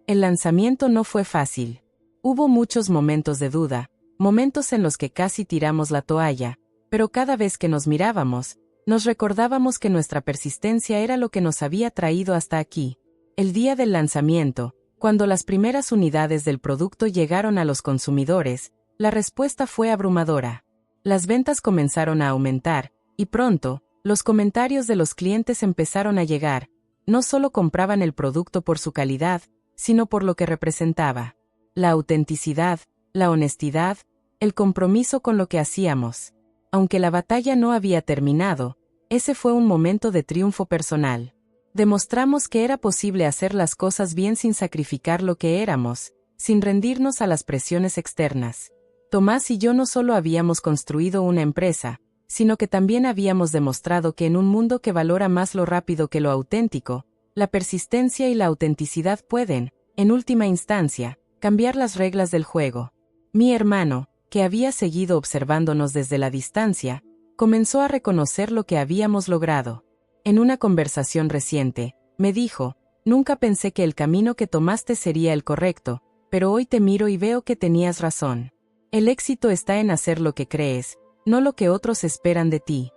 El lanzamiento no fue fácil. Hubo muchos momentos de duda, momentos en los que casi tiramos la toalla, pero cada vez que nos mirábamos, nos recordábamos que nuestra persistencia era lo que nos había traído hasta aquí. El día del lanzamiento, cuando las primeras unidades del producto llegaron a los consumidores, la respuesta fue abrumadora. Las ventas comenzaron a aumentar, y pronto, los comentarios de los clientes empezaron a llegar. No solo compraban el producto por su calidad, sino por lo que representaba. La autenticidad, la honestidad, el compromiso con lo que hacíamos. Aunque la batalla no había terminado, ese fue un momento de triunfo personal. Demostramos que era posible hacer las cosas bien sin sacrificar lo que éramos, sin rendirnos a las presiones externas. Tomás y yo no solo habíamos construido una empresa, sino que también habíamos demostrado que en un mundo que valora más lo rápido que lo auténtico, la persistencia y la autenticidad pueden, en última instancia, cambiar las reglas del juego. Mi hermano, que había seguido observándonos desde la distancia, comenzó a reconocer lo que habíamos logrado. En una conversación reciente, me dijo: «Nunca pensé que el camino que tomaste sería el correcto, pero hoy te miro y veo que tenías razón. El éxito está en hacer lo que crees, no lo que otros esperan de ti».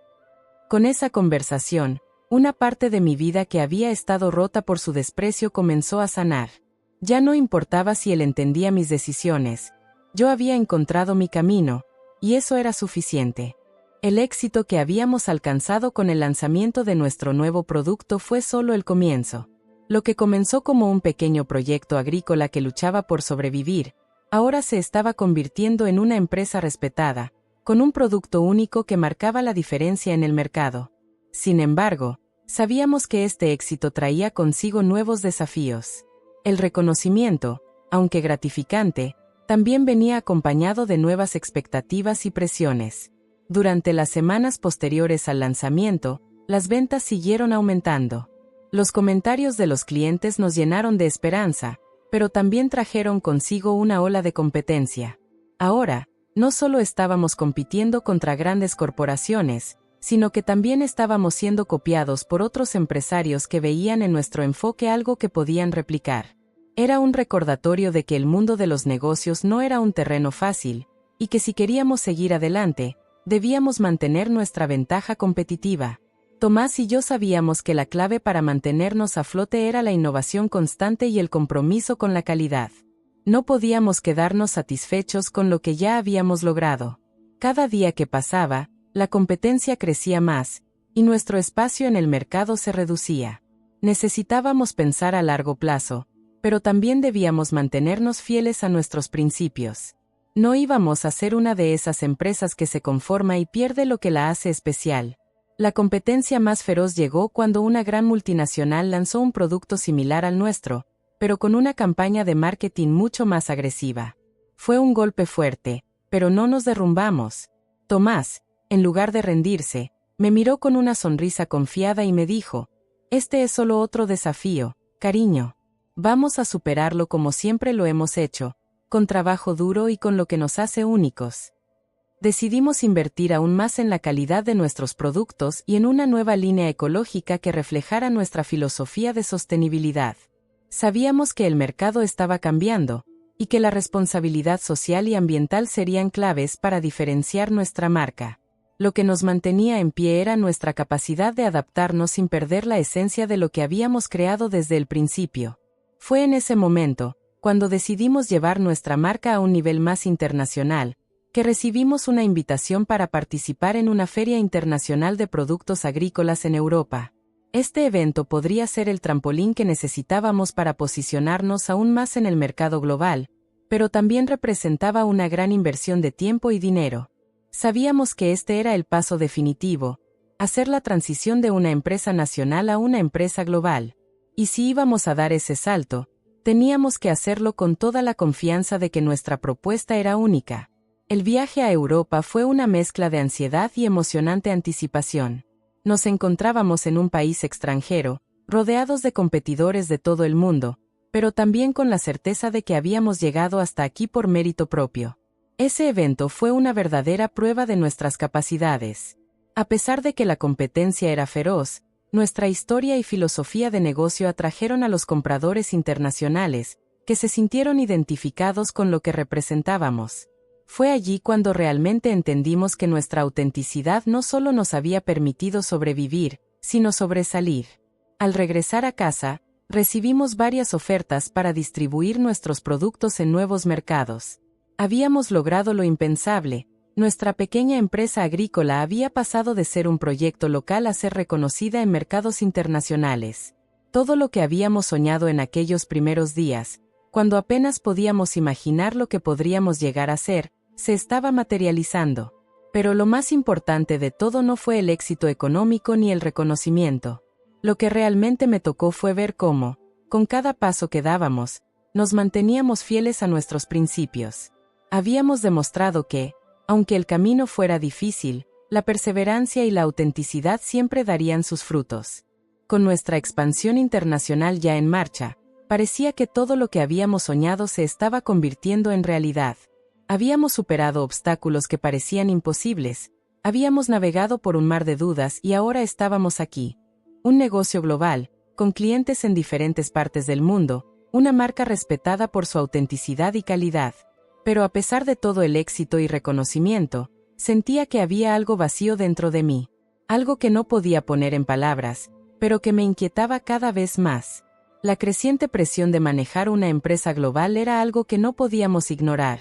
Con esa conversación, una parte de mi vida que había estado rota por su desprecio comenzó a sanar. Ya no importaba si él entendía mis decisiones. Yo había encontrado mi camino, y eso era suficiente. El éxito que habíamos alcanzado con el lanzamiento de nuestro nuevo producto fue solo el comienzo. Lo que comenzó como un pequeño proyecto agrícola que luchaba por sobrevivir, ahora se estaba convirtiendo en una empresa respetada, con un producto único que marcaba la diferencia en el mercado. Sin embargo, sabíamos que este éxito traía consigo nuevos desafíos. El reconocimiento, aunque gratificante, también venía acompañado de nuevas expectativas y presiones. Durante las semanas posteriores al lanzamiento, las ventas siguieron aumentando. Los comentarios de los clientes nos llenaron de esperanza, pero también trajeron consigo una ola de competencia. Ahora, no solo estábamos compitiendo contra grandes corporaciones, sino que también estábamos siendo copiados por otros empresarios que veían en nuestro enfoque algo que podían replicar. Era un recordatorio de que el mundo de los negocios no era un terreno fácil, y que si queríamos seguir adelante, debíamos mantener nuestra ventaja competitiva. Tomás y yo sabíamos que la clave para mantenernos a flote era la innovación constante y el compromiso con la calidad. No podíamos quedarnos satisfechos con lo que ya habíamos logrado. Cada día que pasaba, la competencia crecía más, y nuestro espacio en el mercado se reducía. Necesitábamos pensar a largo plazo, pero también debíamos mantenernos fieles a nuestros principios. No íbamos a ser una de esas empresas que se conforma y pierde lo que la hace especial. La competencia más feroz llegó cuando una gran multinacional lanzó un producto similar al nuestro, pero con una campaña de marketing mucho más agresiva. Fue un golpe fuerte, pero no nos derrumbamos. Tomás, en lugar de rendirse, me miró con una sonrisa confiada y me dijo: «Este es solo otro desafío, cariño. Vamos a superarlo como siempre lo hemos hecho, con trabajo duro y con lo que nos hace únicos». Decidimos invertir aún más en la calidad de nuestros productos y en una nueva línea ecológica que reflejara nuestra filosofía de sostenibilidad. Sabíamos que el mercado estaba cambiando, y que la responsabilidad social y ambiental serían claves para diferenciar nuestra marca. Lo que nos mantenía en pie era nuestra capacidad de adaptarnos sin perder la esencia de lo que habíamos creado desde el principio. Fue en ese momento, cuando decidimos llevar nuestra marca a un nivel más internacional, que recibimos una invitación para participar en una feria internacional de productos agrícolas en Europa. Este evento podría ser el trampolín que necesitábamos para posicionarnos aún más en el mercado global, pero también representaba una gran inversión de tiempo y dinero. Sabíamos que este era el paso definitivo, hacer la transición de una empresa nacional a una empresa global. Y si íbamos a dar ese salto, teníamos que hacerlo con toda la confianza de que nuestra propuesta era única. El viaje a Europa fue una mezcla de ansiedad y emocionante anticipación. Nos encontrábamos en un país extranjero, rodeados de competidores de todo el mundo, pero también con la certeza de que habíamos llegado hasta aquí por mérito propio. Ese evento fue una verdadera prueba de nuestras capacidades. A pesar de que la competencia era feroz, nuestra historia y filosofía de negocio atrajeron a los compradores internacionales, que se sintieron identificados con lo que representábamos. Fue allí cuando realmente entendimos que nuestra autenticidad no solo nos había permitido sobrevivir, sino sobresalir. Al regresar a casa, recibimos varias ofertas para distribuir nuestros productos en nuevos mercados. Habíamos logrado lo impensable. Nuestra pequeña empresa agrícola había pasado de ser un proyecto local a ser reconocida en mercados internacionales. Todo lo que habíamos soñado en aquellos primeros días, cuando apenas podíamos imaginar lo que podríamos llegar a ser, se estaba materializando. Pero lo más importante de todo no fue el éxito económico ni el reconocimiento. Lo que realmente me tocó fue ver cómo, con cada paso que dábamos, nos manteníamos fieles a nuestros principios. Habíamos demostrado que, aunque el camino fuera difícil, la perseverancia y la autenticidad siempre darían sus frutos. Con nuestra expansión internacional ya en marcha, parecía que todo lo que habíamos soñado se estaba convirtiendo en realidad. Habíamos superado obstáculos que parecían imposibles, habíamos navegado por un mar de dudas y ahora estábamos aquí. Un negocio global, con clientes en diferentes partes del mundo, una marca respetada por su autenticidad y calidad. Pero a pesar de todo el éxito y reconocimiento, sentía que había algo vacío dentro de mí, algo que no podía poner en palabras, pero que me inquietaba cada vez más. La creciente presión de manejar una empresa global era algo que no podíamos ignorar.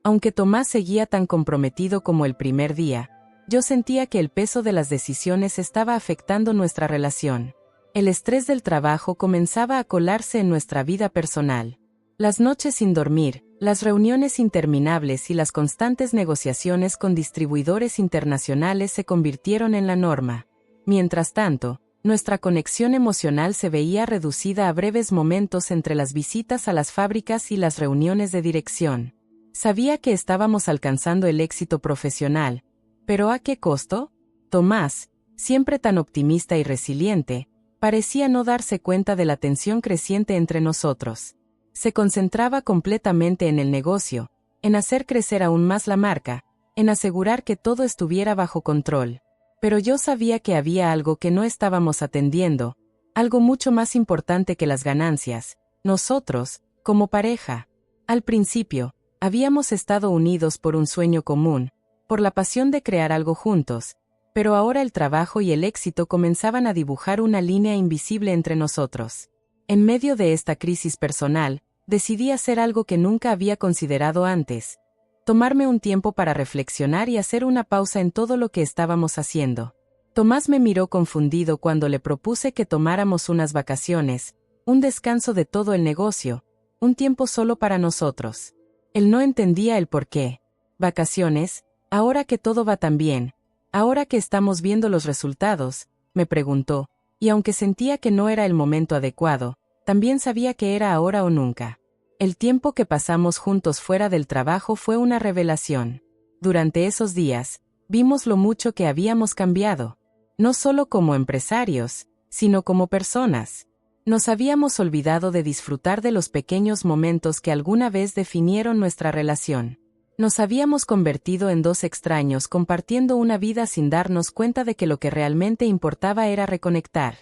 Aunque Tomás seguía tan comprometido como el primer día, yo sentía que el peso de las decisiones estaba afectando nuestra relación. El estrés del trabajo comenzaba a colarse en nuestra vida personal. Las noches sin dormir, las reuniones interminables y las constantes negociaciones con distribuidores internacionales se convirtieron en la norma. Mientras tanto, nuestra conexión emocional se veía reducida a breves momentos entre las visitas a las fábricas y las reuniones de dirección. Sabía que estábamos alcanzando el éxito profesional, pero ¿a qué costo? Tomás, siempre tan optimista y resiliente, parecía no darse cuenta de la tensión creciente entre nosotros. Se concentraba completamente en el negocio, en hacer crecer aún más la marca, en asegurar que todo estuviera bajo control. Pero yo sabía que había algo que no estábamos atendiendo, algo mucho más importante que las ganancias, nosotros, como pareja. Al principio, habíamos estado unidos por un sueño común, por la pasión de crear algo juntos, pero ahora el trabajo y el éxito comenzaban a dibujar una línea invisible entre nosotros. En medio de esta crisis personal, decidí hacer algo que nunca había considerado antes: tomarme un tiempo para reflexionar y hacer una pausa en todo lo que estábamos haciendo. Tomás me miró confundido cuando le propuse que tomáramos unas vacaciones, un descanso de todo el negocio, un tiempo solo para nosotros. Él no entendía el porqué. ¿Vacaciones? Ahora que todo va tan bien, ahora que estamos viendo los resultados, me preguntó, y aunque sentía que no era el momento adecuado, también sabía que era ahora o nunca. El tiempo que pasamos juntos fuera del trabajo fue una revelación. Durante esos días, vimos lo mucho que habíamos cambiado, no solo como empresarios, sino como personas. Nos habíamos olvidado de disfrutar de los pequeños momentos que alguna vez definieron nuestra relación. Nos habíamos convertido en dos extraños compartiendo una vida sin darnos cuenta de que lo que realmente importaba era reconectar.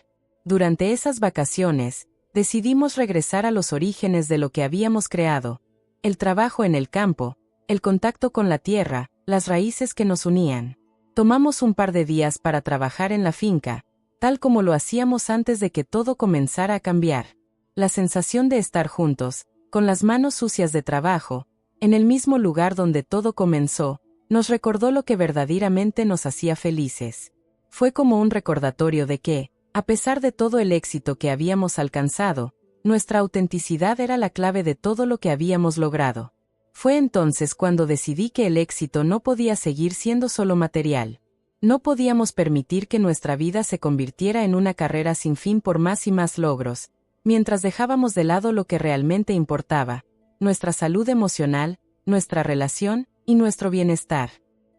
Durante esas vacaciones, decidimos regresar a los orígenes de lo que habíamos creado: el trabajo en el campo, el contacto con la tierra, las raíces que nos unían. Tomamos un par de días para trabajar en la finca, tal como lo hacíamos antes de que todo comenzara a cambiar. La sensación de estar juntos, con las manos sucias de trabajo, en el mismo lugar donde todo comenzó, nos recordó lo que verdaderamente nos hacía felices. Fue como un recordatorio de que, a pesar de todo el éxito que habíamos alcanzado, nuestra autenticidad era la clave de todo lo que habíamos logrado. Fue entonces cuando decidí que el éxito no podía seguir siendo solo material. No podíamos permitir que nuestra vida se convirtiera en una carrera sin fin por más y más logros, mientras dejábamos de lado lo que realmente importaba: nuestra salud emocional, nuestra relación y nuestro bienestar.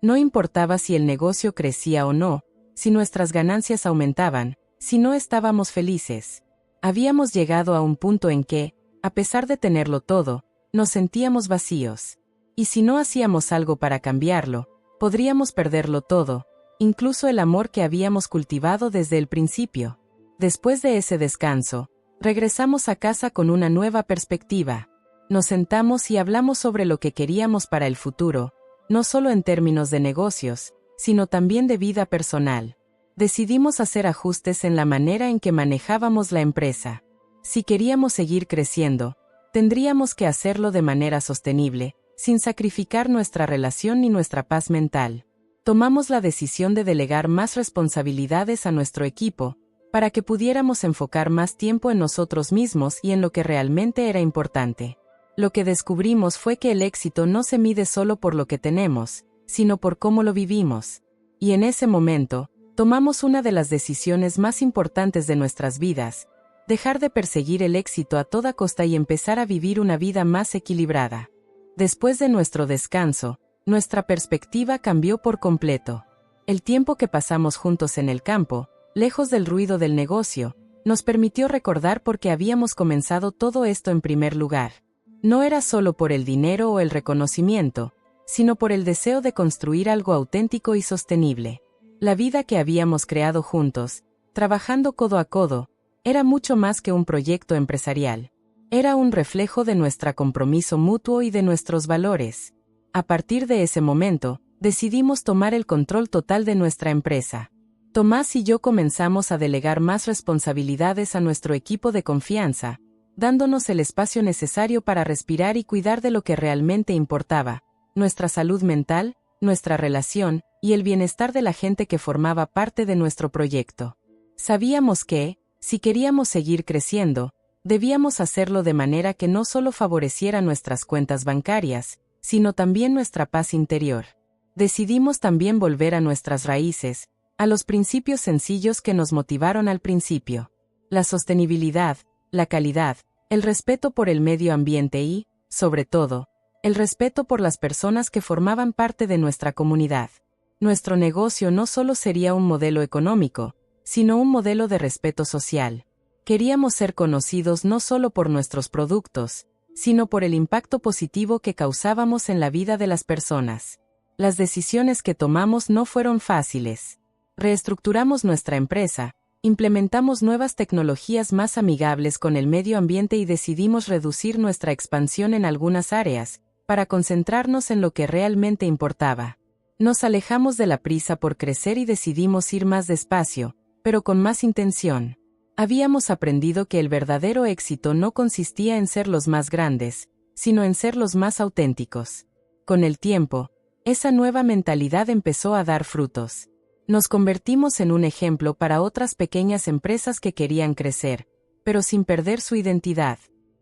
No importaba si el negocio crecía o no, si nuestras ganancias aumentaban, si no estábamos felices. Habíamos llegado a un punto en que, a pesar de tenerlo todo, nos sentíamos vacíos. Y si no hacíamos algo para cambiarlo, podríamos perderlo todo, incluso el amor que habíamos cultivado desde el principio. Después de ese descanso, regresamos a casa con una nueva perspectiva. Nos sentamos y hablamos sobre lo que queríamos para el futuro, no solo en términos de negocios, sino también de vida personal. Decidimos hacer ajustes en la manera en que manejábamos la empresa. Si queríamos seguir creciendo, tendríamos que hacerlo de manera sostenible, sin sacrificar nuestra relación ni nuestra paz mental. Tomamos la decisión de delegar más responsabilidades a nuestro equipo, para que pudiéramos enfocar más tiempo en nosotros mismos y en lo que realmente era importante. Lo que descubrimos fue que el éxito no se mide solo por lo que tenemos, sino por cómo lo vivimos. Y en ese momento, tomamos una de las decisiones más importantes de nuestras vidas: dejar de perseguir el éxito a toda costa y empezar a vivir una vida más equilibrada. Después de nuestro descanso, nuestra perspectiva cambió por completo. El tiempo que pasamos juntos en el campo, lejos del ruido del negocio, nos permitió recordar por qué habíamos comenzado todo esto en primer lugar. No era solo por el dinero o el reconocimiento, sino por el deseo de construir algo auténtico y sostenible. La vida que habíamos creado juntos, trabajando codo a codo, era mucho más que un proyecto empresarial. Era un reflejo de nuestro compromiso mutuo y de nuestros valores. A partir de ese momento, decidimos tomar el control total de nuestra empresa. Tomás y yo comenzamos a delegar más responsabilidades a nuestro equipo de confianza, dándonos el espacio necesario para respirar y cuidar de lo que realmente importaba: nuestra salud mental, nuestra relación, y el bienestar de la gente que formaba parte de nuestro proyecto. Sabíamos que, si queríamos seguir creciendo, debíamos hacerlo de manera que no solo favoreciera nuestras cuentas bancarias, sino también nuestra paz interior. Decidimos también volver a nuestras raíces, a los principios sencillos que nos motivaron al principio: la sostenibilidad, la calidad, el respeto por el medio ambiente y, sobre todo, el respeto por las personas que formaban parte de nuestra comunidad. Nuestro negocio no solo sería un modelo económico, sino un modelo de respeto social. Queríamos ser conocidos no solo por nuestros productos, sino por el impacto positivo que causábamos en la vida de las personas. Las decisiones que tomamos no fueron fáciles. Reestructuramos nuestra empresa, implementamos nuevas tecnologías más amigables con el medio ambiente y decidimos reducir nuestra expansión en algunas áreas, para concentrarnos en lo que realmente importaba. Nos alejamos de la prisa por crecer y decidimos ir más despacio, pero con más intención. Habíamos aprendido que el verdadero éxito no consistía en ser los más grandes, sino en ser los más auténticos. Con el tiempo, esa nueva mentalidad empezó a dar frutos. Nos convertimos en un ejemplo para otras pequeñas empresas que querían crecer, pero sin perder su identidad.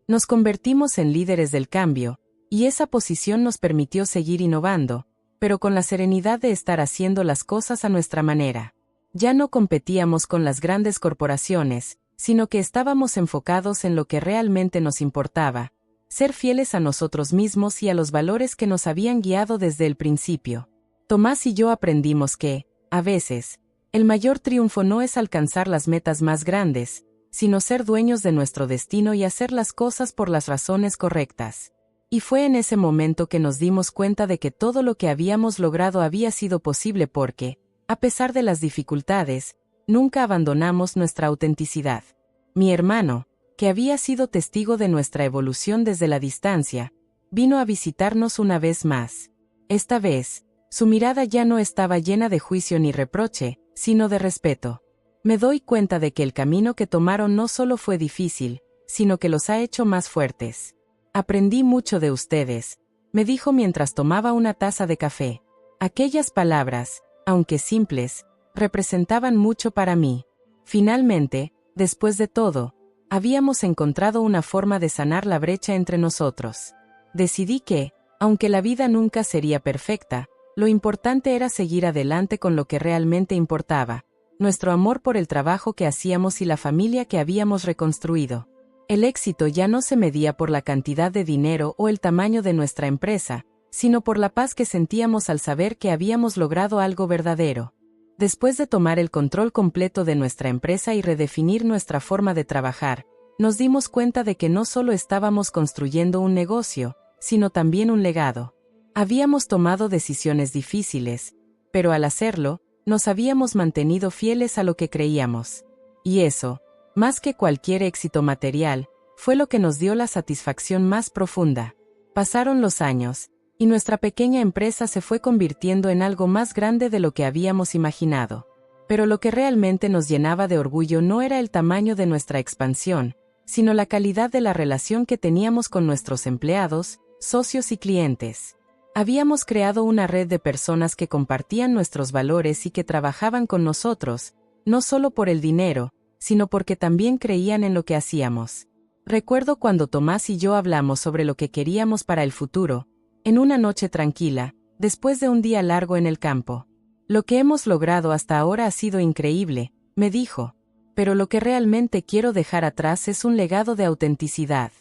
Nos convertimos en líderes del cambio, y esa posición nos permitió seguir innovando, pero con la serenidad de estar haciendo las cosas a nuestra manera. Ya no competíamos con las grandes corporaciones, sino que estábamos enfocados en lo que realmente nos importaba: ser fieles a nosotros mismos y a los valores que nos habían guiado desde el principio. Tomás y yo aprendimos que, a veces, el mayor triunfo no es alcanzar las metas más grandes, sino ser dueños de nuestro destino y hacer las cosas por las razones correctas. Y fue en ese momento que nos dimos cuenta de que todo lo que habíamos logrado había sido posible porque, a pesar de las dificultades, nunca abandonamos nuestra autenticidad. Mi hermano, que había sido testigo de nuestra evolución desde la distancia, vino a visitarnos una vez más. Esta vez, su mirada ya no estaba llena de juicio ni reproche, sino de respeto. Me doy cuenta de que el camino que tomaron no solo fue difícil, sino que los ha hecho más fuertes. Aprendí mucho de ustedes, me dijo mientras tomaba una taza de café. Aquellas palabras, aunque simples, representaban mucho para mí. Finalmente, después de todo, habíamos encontrado una forma de sanar la brecha entre nosotros. Decidí que, aunque la vida nunca sería perfecta, lo importante era seguir adelante con lo que realmente importaba, nuestro amor por el trabajo que hacíamos y la familia que habíamos reconstruido. El éxito ya no se medía por la cantidad de dinero o el tamaño de nuestra empresa, sino por la paz que sentíamos al saber que habíamos logrado algo verdadero. Después de tomar el control completo de nuestra empresa y redefinir nuestra forma de trabajar, nos dimos cuenta de que no solo estábamos construyendo un negocio, sino también un legado. Habíamos tomado decisiones difíciles, pero al hacerlo, nos habíamos mantenido fieles a lo que creíamos. Y eso, más que cualquier éxito material, fue lo que nos dio la satisfacción más profunda. Pasaron los años, y nuestra pequeña empresa se fue convirtiendo en algo más grande de lo que habíamos imaginado. Pero lo que realmente nos llenaba de orgullo no era el tamaño de nuestra expansión, sino la calidad de la relación que teníamos con nuestros empleados, socios y clientes. Habíamos creado una red de personas que compartían nuestros valores y que trabajaban con nosotros, no solo por el dinero, sino porque también creían en lo que hacíamos. Recuerdo cuando Tomás y yo hablamos sobre lo que queríamos para el futuro, en una noche tranquila, después de un día largo en el campo. Lo que hemos logrado hasta ahora ha sido increíble, me dijo, pero lo que realmente quiero dejar atrás es un legado de autenticidad.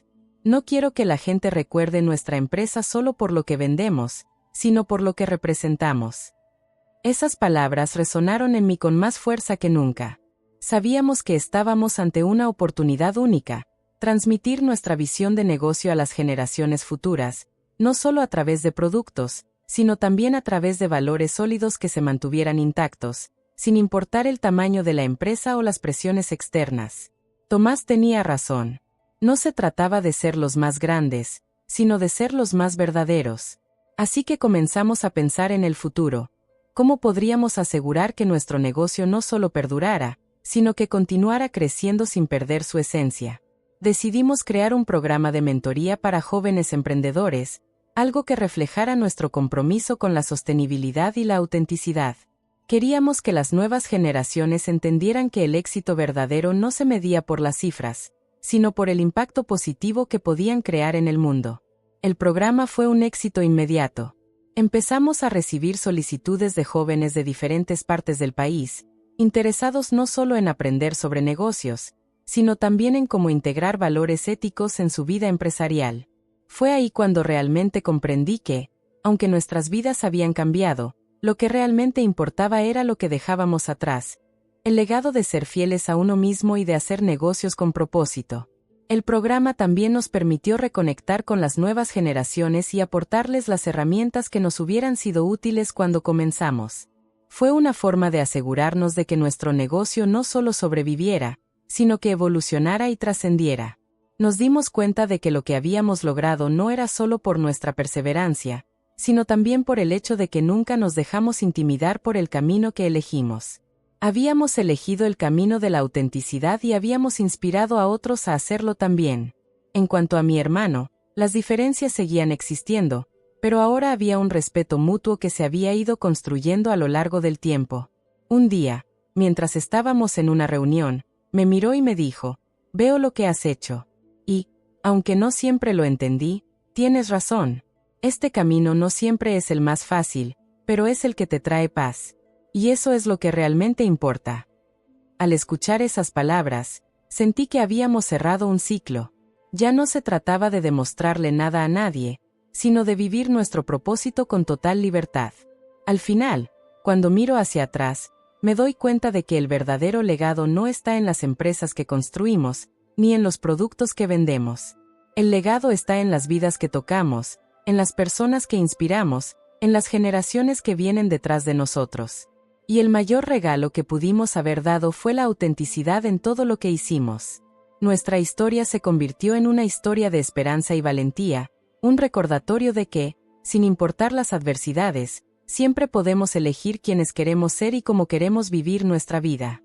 No quiero que la gente recuerde nuestra empresa solo por lo que vendemos, sino por lo que representamos. Esas palabras resonaron en mí con más fuerza que nunca. Sabíamos que estábamos ante una oportunidad única, transmitir nuestra visión de negocio a las generaciones futuras, no solo a través de productos, sino también a través de valores sólidos que se mantuvieran intactos, sin importar el tamaño de la empresa o las presiones externas. Tomás tenía razón. No se trataba de ser los más grandes, sino de ser los más verdaderos. Así que comenzamos a pensar en el futuro. ¿Cómo podríamos asegurar que nuestro negocio no solo perdurara, sino que continuara creciendo sin perder su esencia? Decidimos crear un programa de mentoría para jóvenes emprendedores, algo que reflejara nuestro compromiso con la sostenibilidad y la autenticidad. Queríamos que las nuevas generaciones entendieran que el éxito verdadero no se medía por las cifras, sino por el impacto positivo que podían crear en el mundo. El programa fue un éxito inmediato. Empezamos a recibir solicitudes de jóvenes de diferentes partes del país, interesados no solo en aprender sobre negocios, sino también en cómo integrar valores éticos en su vida empresarial. Fue ahí cuando realmente comprendí que, aunque nuestras vidas habían cambiado, lo que realmente importaba era lo que dejábamos atrás, el legado de ser fieles a uno mismo y de hacer negocios con propósito. El programa también nos permitió reconectar con las nuevas generaciones y aportarles las herramientas que nos hubieran sido útiles cuando comenzamos. Fue una forma de asegurarnos de que nuestro negocio no solo sobreviviera, sino que evolucionara y trascendiera. Nos dimos cuenta de que lo que habíamos logrado no era solo por nuestra perseverancia, sino también por el hecho de que nunca nos dejamos intimidar por el camino que elegimos. Habíamos elegido el camino de la autenticidad y habíamos inspirado a otros a hacerlo también. En cuanto a mi hermano, las diferencias seguían existiendo, pero ahora había un respeto mutuo que se había ido construyendo a lo largo del tiempo. Un día, mientras estábamos en una reunión, me miró y me dijo, «Veo lo que has hecho. Y, aunque no siempre lo entendí, tienes razón. Este camino no siempre es el más fácil, pero es el que te trae paz. Y eso es lo que realmente importa». Al escuchar esas palabras, sentí que habíamos cerrado un ciclo. Ya no se trataba de demostrarle nada a nadie, sino de vivir nuestro propósito con total libertad. Al final, cuando miro hacia atrás, me doy cuenta de que el verdadero legado no está en las empresas que construimos, ni en los productos que vendemos. El legado está en las vidas que tocamos, en las personas que inspiramos, en las generaciones que vienen detrás de nosotros. Y el mayor regalo que pudimos haber dado fue la autenticidad en todo lo que hicimos. Nuestra historia se convirtió en una historia de esperanza y valentía, un recordatorio de que, sin importar las adversidades, siempre podemos elegir quienes queremos ser y cómo queremos vivir nuestra vida.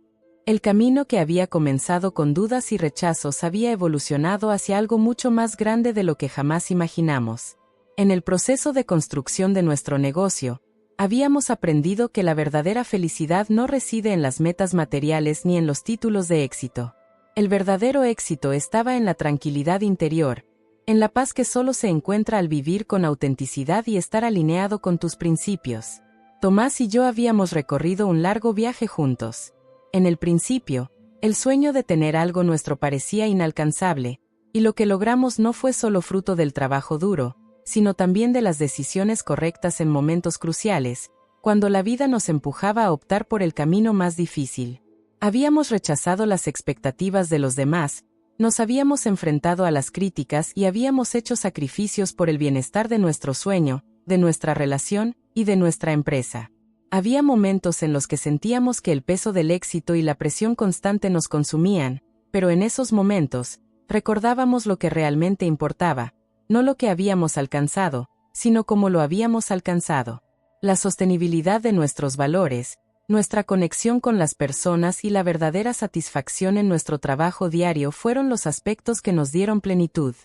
El camino que había comenzado con dudas y rechazos había evolucionado hacia algo mucho más grande de lo que jamás imaginamos. En el proceso de construcción de nuestro negocio, habíamos aprendido que la verdadera felicidad no reside en las metas materiales ni en los títulos de éxito. El verdadero éxito estaba en la tranquilidad interior, en la paz que solo se encuentra al vivir con autenticidad y estar alineado con tus principios. Tomás y yo habíamos recorrido un largo viaje juntos. En el principio, el sueño de tener algo nuestro parecía inalcanzable, y lo que logramos no fue solo fruto del trabajo duro, sino también de las decisiones correctas en momentos cruciales, cuando la vida nos empujaba a optar por el camino más difícil. Habíamos rechazado las expectativas de los demás, nos habíamos enfrentado a las críticas y habíamos hecho sacrificios por el bienestar de nuestro sueño, de nuestra relación y de nuestra empresa. Había momentos en los que sentíamos que el peso del éxito y la presión constante nos consumían, pero en esos momentos, recordábamos lo que realmente importaba, no lo que habíamos alcanzado, sino cómo lo habíamos alcanzado. La sostenibilidad de nuestros valores, nuestra conexión con las personas y la verdadera satisfacción en nuestro trabajo diario fueron los aspectos que nos dieron plenitud.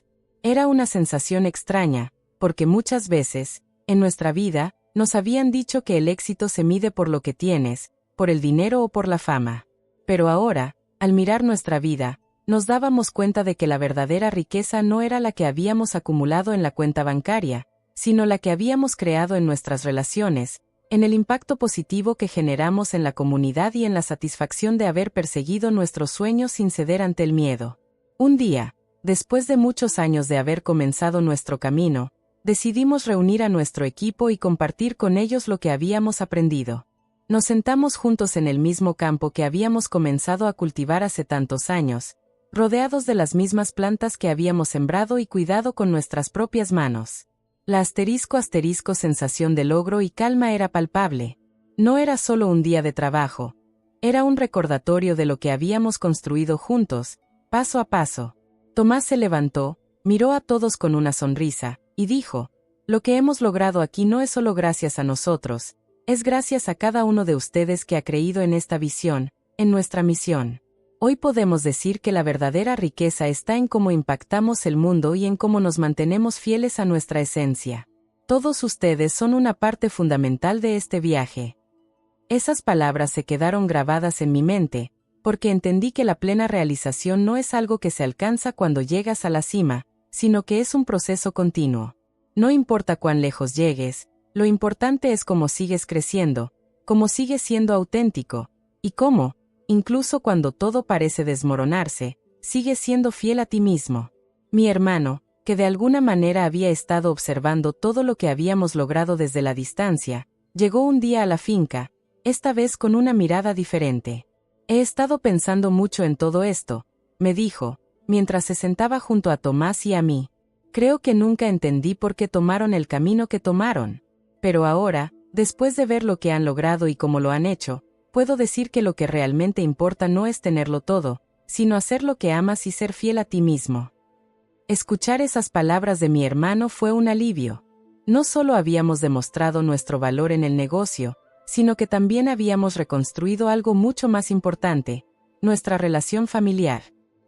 Era una sensación extraña, porque muchas veces, en nuestra vida, nos habían dicho que el éxito se mide por lo que tienes, por el dinero o por la fama. Pero ahora, al mirar nuestra vida, nos dábamos cuenta de que la verdadera riqueza no era la que habíamos acumulado en la cuenta bancaria, sino la que habíamos creado en nuestras relaciones, en el impacto positivo que generamos en la comunidad y en la satisfacción de haber perseguido nuestros sueños sin ceder ante el miedo. Un día, después de muchos años de haber comenzado nuestro camino, decidimos reunir a nuestro equipo y compartir con ellos lo que habíamos aprendido. Nos sentamos juntos en el mismo campo que habíamos comenzado a cultivar hace tantos años, rodeados de las mismas plantas que habíamos sembrado y cuidado con nuestras propias manos. La sensación de logro y calma era palpable. No era solo un día de trabajo, era un recordatorio de lo que habíamos construido juntos, paso a paso. Tomás se levantó, miró a todos con una sonrisa, y dijo: lo que hemos logrado aquí no es solo gracias a nosotros, es gracias a cada uno de ustedes que ha creído en esta visión, en nuestra misión. Hoy podemos decir que la verdadera riqueza está en cómo impactamos el mundo y en cómo nos mantenemos fieles a nuestra esencia. Todos ustedes son una parte fundamental de este viaje. Esas palabras se quedaron grabadas en mi mente, porque entendí que la plena realización no es algo que se alcanza cuando llegas a la cima, sino que es un proceso continuo. No importa cuán lejos llegues, lo importante es cómo sigues creciendo, cómo sigues siendo auténtico, y cómo, incluso cuando todo parece desmoronarse, sigues siendo fiel a ti mismo. Mi hermano, que de alguna manera había estado observando todo lo que habíamos logrado desde la distancia, llegó un día a la finca, esta vez con una mirada diferente. He estado pensando mucho en todo esto, me dijo, mientras se sentaba junto a Tomás y a mí. Creo que nunca entendí por qué tomaron el camino que tomaron. Pero ahora, después de ver lo que han logrado y cómo lo han hecho, puedo decir que lo que realmente importa no es tenerlo todo, sino hacer lo que amas y ser fiel a ti mismo. Escuchar esas palabras de mi hermano fue un alivio. No solo habíamos demostrado nuestro valor en el negocio, sino que también habíamos reconstruido algo mucho más importante, nuestra relación familiar.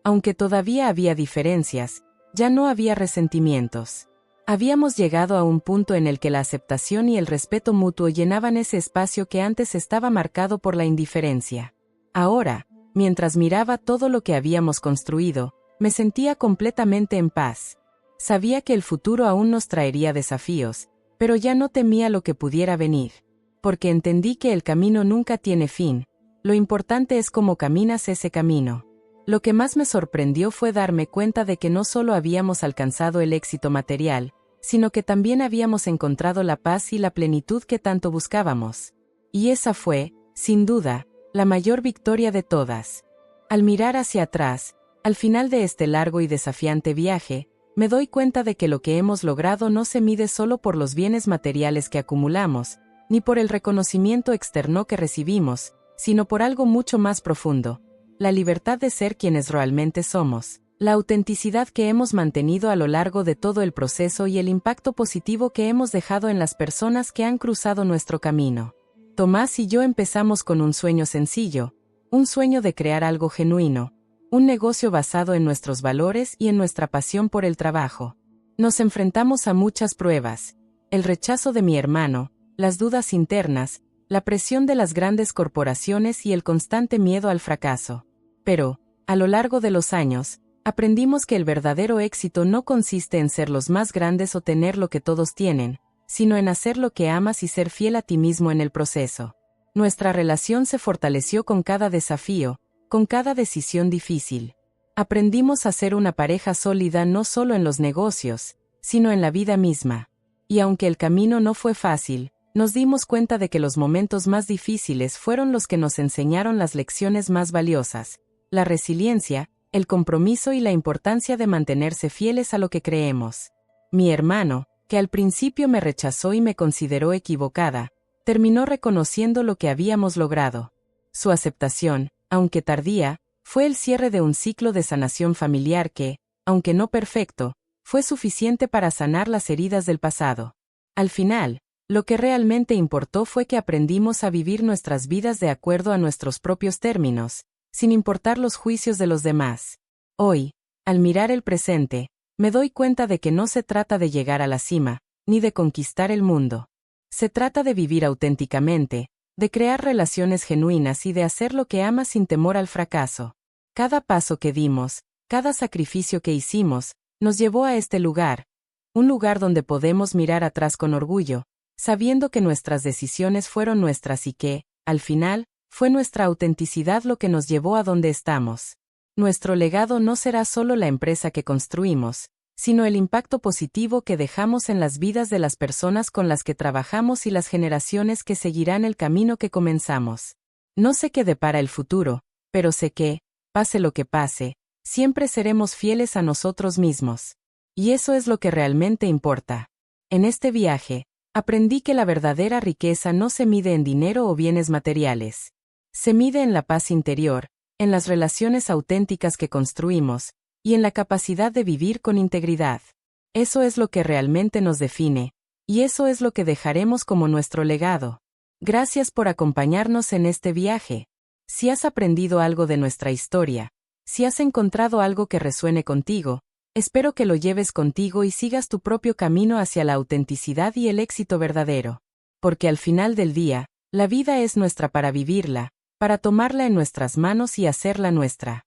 Aunque todavía había diferencias, ya no había resentimientos. Habíamos llegado a un punto en el que la aceptación y el respeto mutuo llenaban ese espacio que antes estaba marcado por la indiferencia. Ahora, mientras miraba todo lo que habíamos construido, me sentía completamente en paz. Sabía que el futuro aún nos traería desafíos, pero ya no temía lo que pudiera venir. Porque entendí que el camino nunca tiene fin, lo importante es cómo caminas ese camino. Lo que más me sorprendió fue darme cuenta de que no solo habíamos alcanzado el éxito material, sino que también habíamos encontrado la paz y la plenitud que tanto buscábamos. Y esa fue, sin duda, la mayor victoria de todas. Al mirar hacia atrás, al final de este largo y desafiante viaje, me doy cuenta de que lo que hemos logrado no se mide solo por los bienes materiales que acumulamos, ni por el reconocimiento externo que recibimos, sino por algo mucho más profundo: la libertad de ser quienes realmente somos, la autenticidad que hemos mantenido a lo largo de todo el proceso y el impacto positivo que hemos dejado en las personas que han cruzado nuestro camino. Tomás y yo empezamos con un sueño sencillo, un sueño de crear algo genuino, un negocio basado en nuestros valores y en nuestra pasión por el trabajo. Nos enfrentamos a muchas pruebas: el rechazo de mi hermano, las dudas internas, la presión de las grandes corporaciones y el constante miedo al fracaso. Pero, a lo largo de los años, aprendimos que el verdadero éxito no consiste en ser los más grandes o tener lo que todos tienen, sino en hacer lo que amas y ser fiel a ti mismo en el proceso. Nuestra relación se fortaleció con cada desafío, con cada decisión difícil. Aprendimos a ser una pareja sólida no solo en los negocios, sino en la vida misma. Y aunque el camino no fue fácil, nos dimos cuenta de que los momentos más difíciles fueron los que nos enseñaron las lecciones más valiosas: la resiliencia, el compromiso y la importancia de mantenerse fieles a lo que creemos. Mi hermano, que al principio me rechazó y me consideró equivocada, terminó reconociendo lo que habíamos logrado. Su aceptación, aunque tardía, fue el cierre de un ciclo de sanación familiar que, aunque no perfecto, fue suficiente para sanar las heridas del pasado. Al final, lo que realmente importó fue que aprendimos a vivir nuestras vidas de acuerdo a nuestros propios términos, sin importar los juicios de los demás. Hoy, al mirar el presente, me doy cuenta de que no se trata de llegar a la cima, ni de conquistar el mundo. Se trata de vivir auténticamente, de crear relaciones genuinas y de hacer lo que amas sin temor al fracaso. Cada paso que dimos, cada sacrificio que hicimos, nos llevó a este lugar, un lugar donde podemos mirar atrás con orgullo, sabiendo que nuestras decisiones fueron nuestras y que, al final, fue nuestra autenticidad lo que nos llevó a donde estamos. Nuestro legado no será solo la empresa que construimos, sino el impacto positivo que dejamos en las vidas de las personas con las que trabajamos y las generaciones que seguirán el camino que comenzamos. No sé qué depara el futuro, pero sé que, pase lo que pase, siempre seremos fieles a nosotros mismos. Y eso es lo que realmente importa. En este viaje, aprendí que la verdadera riqueza no se mide en dinero o bienes materiales. Se mide en la paz interior, en las relaciones auténticas que construimos, y en la capacidad de vivir con integridad. Eso es lo que realmente nos define, y eso es lo que dejaremos como nuestro legado. Gracias por acompañarnos en este viaje. Si has aprendido algo de nuestra historia, si has encontrado algo que resuene contigo, espero que lo lleves contigo y sigas tu propio camino hacia la autenticidad y el éxito verdadero. Porque al final del día, la vida es nuestra para vivirla, para tomarla en nuestras manos y hacerla nuestra.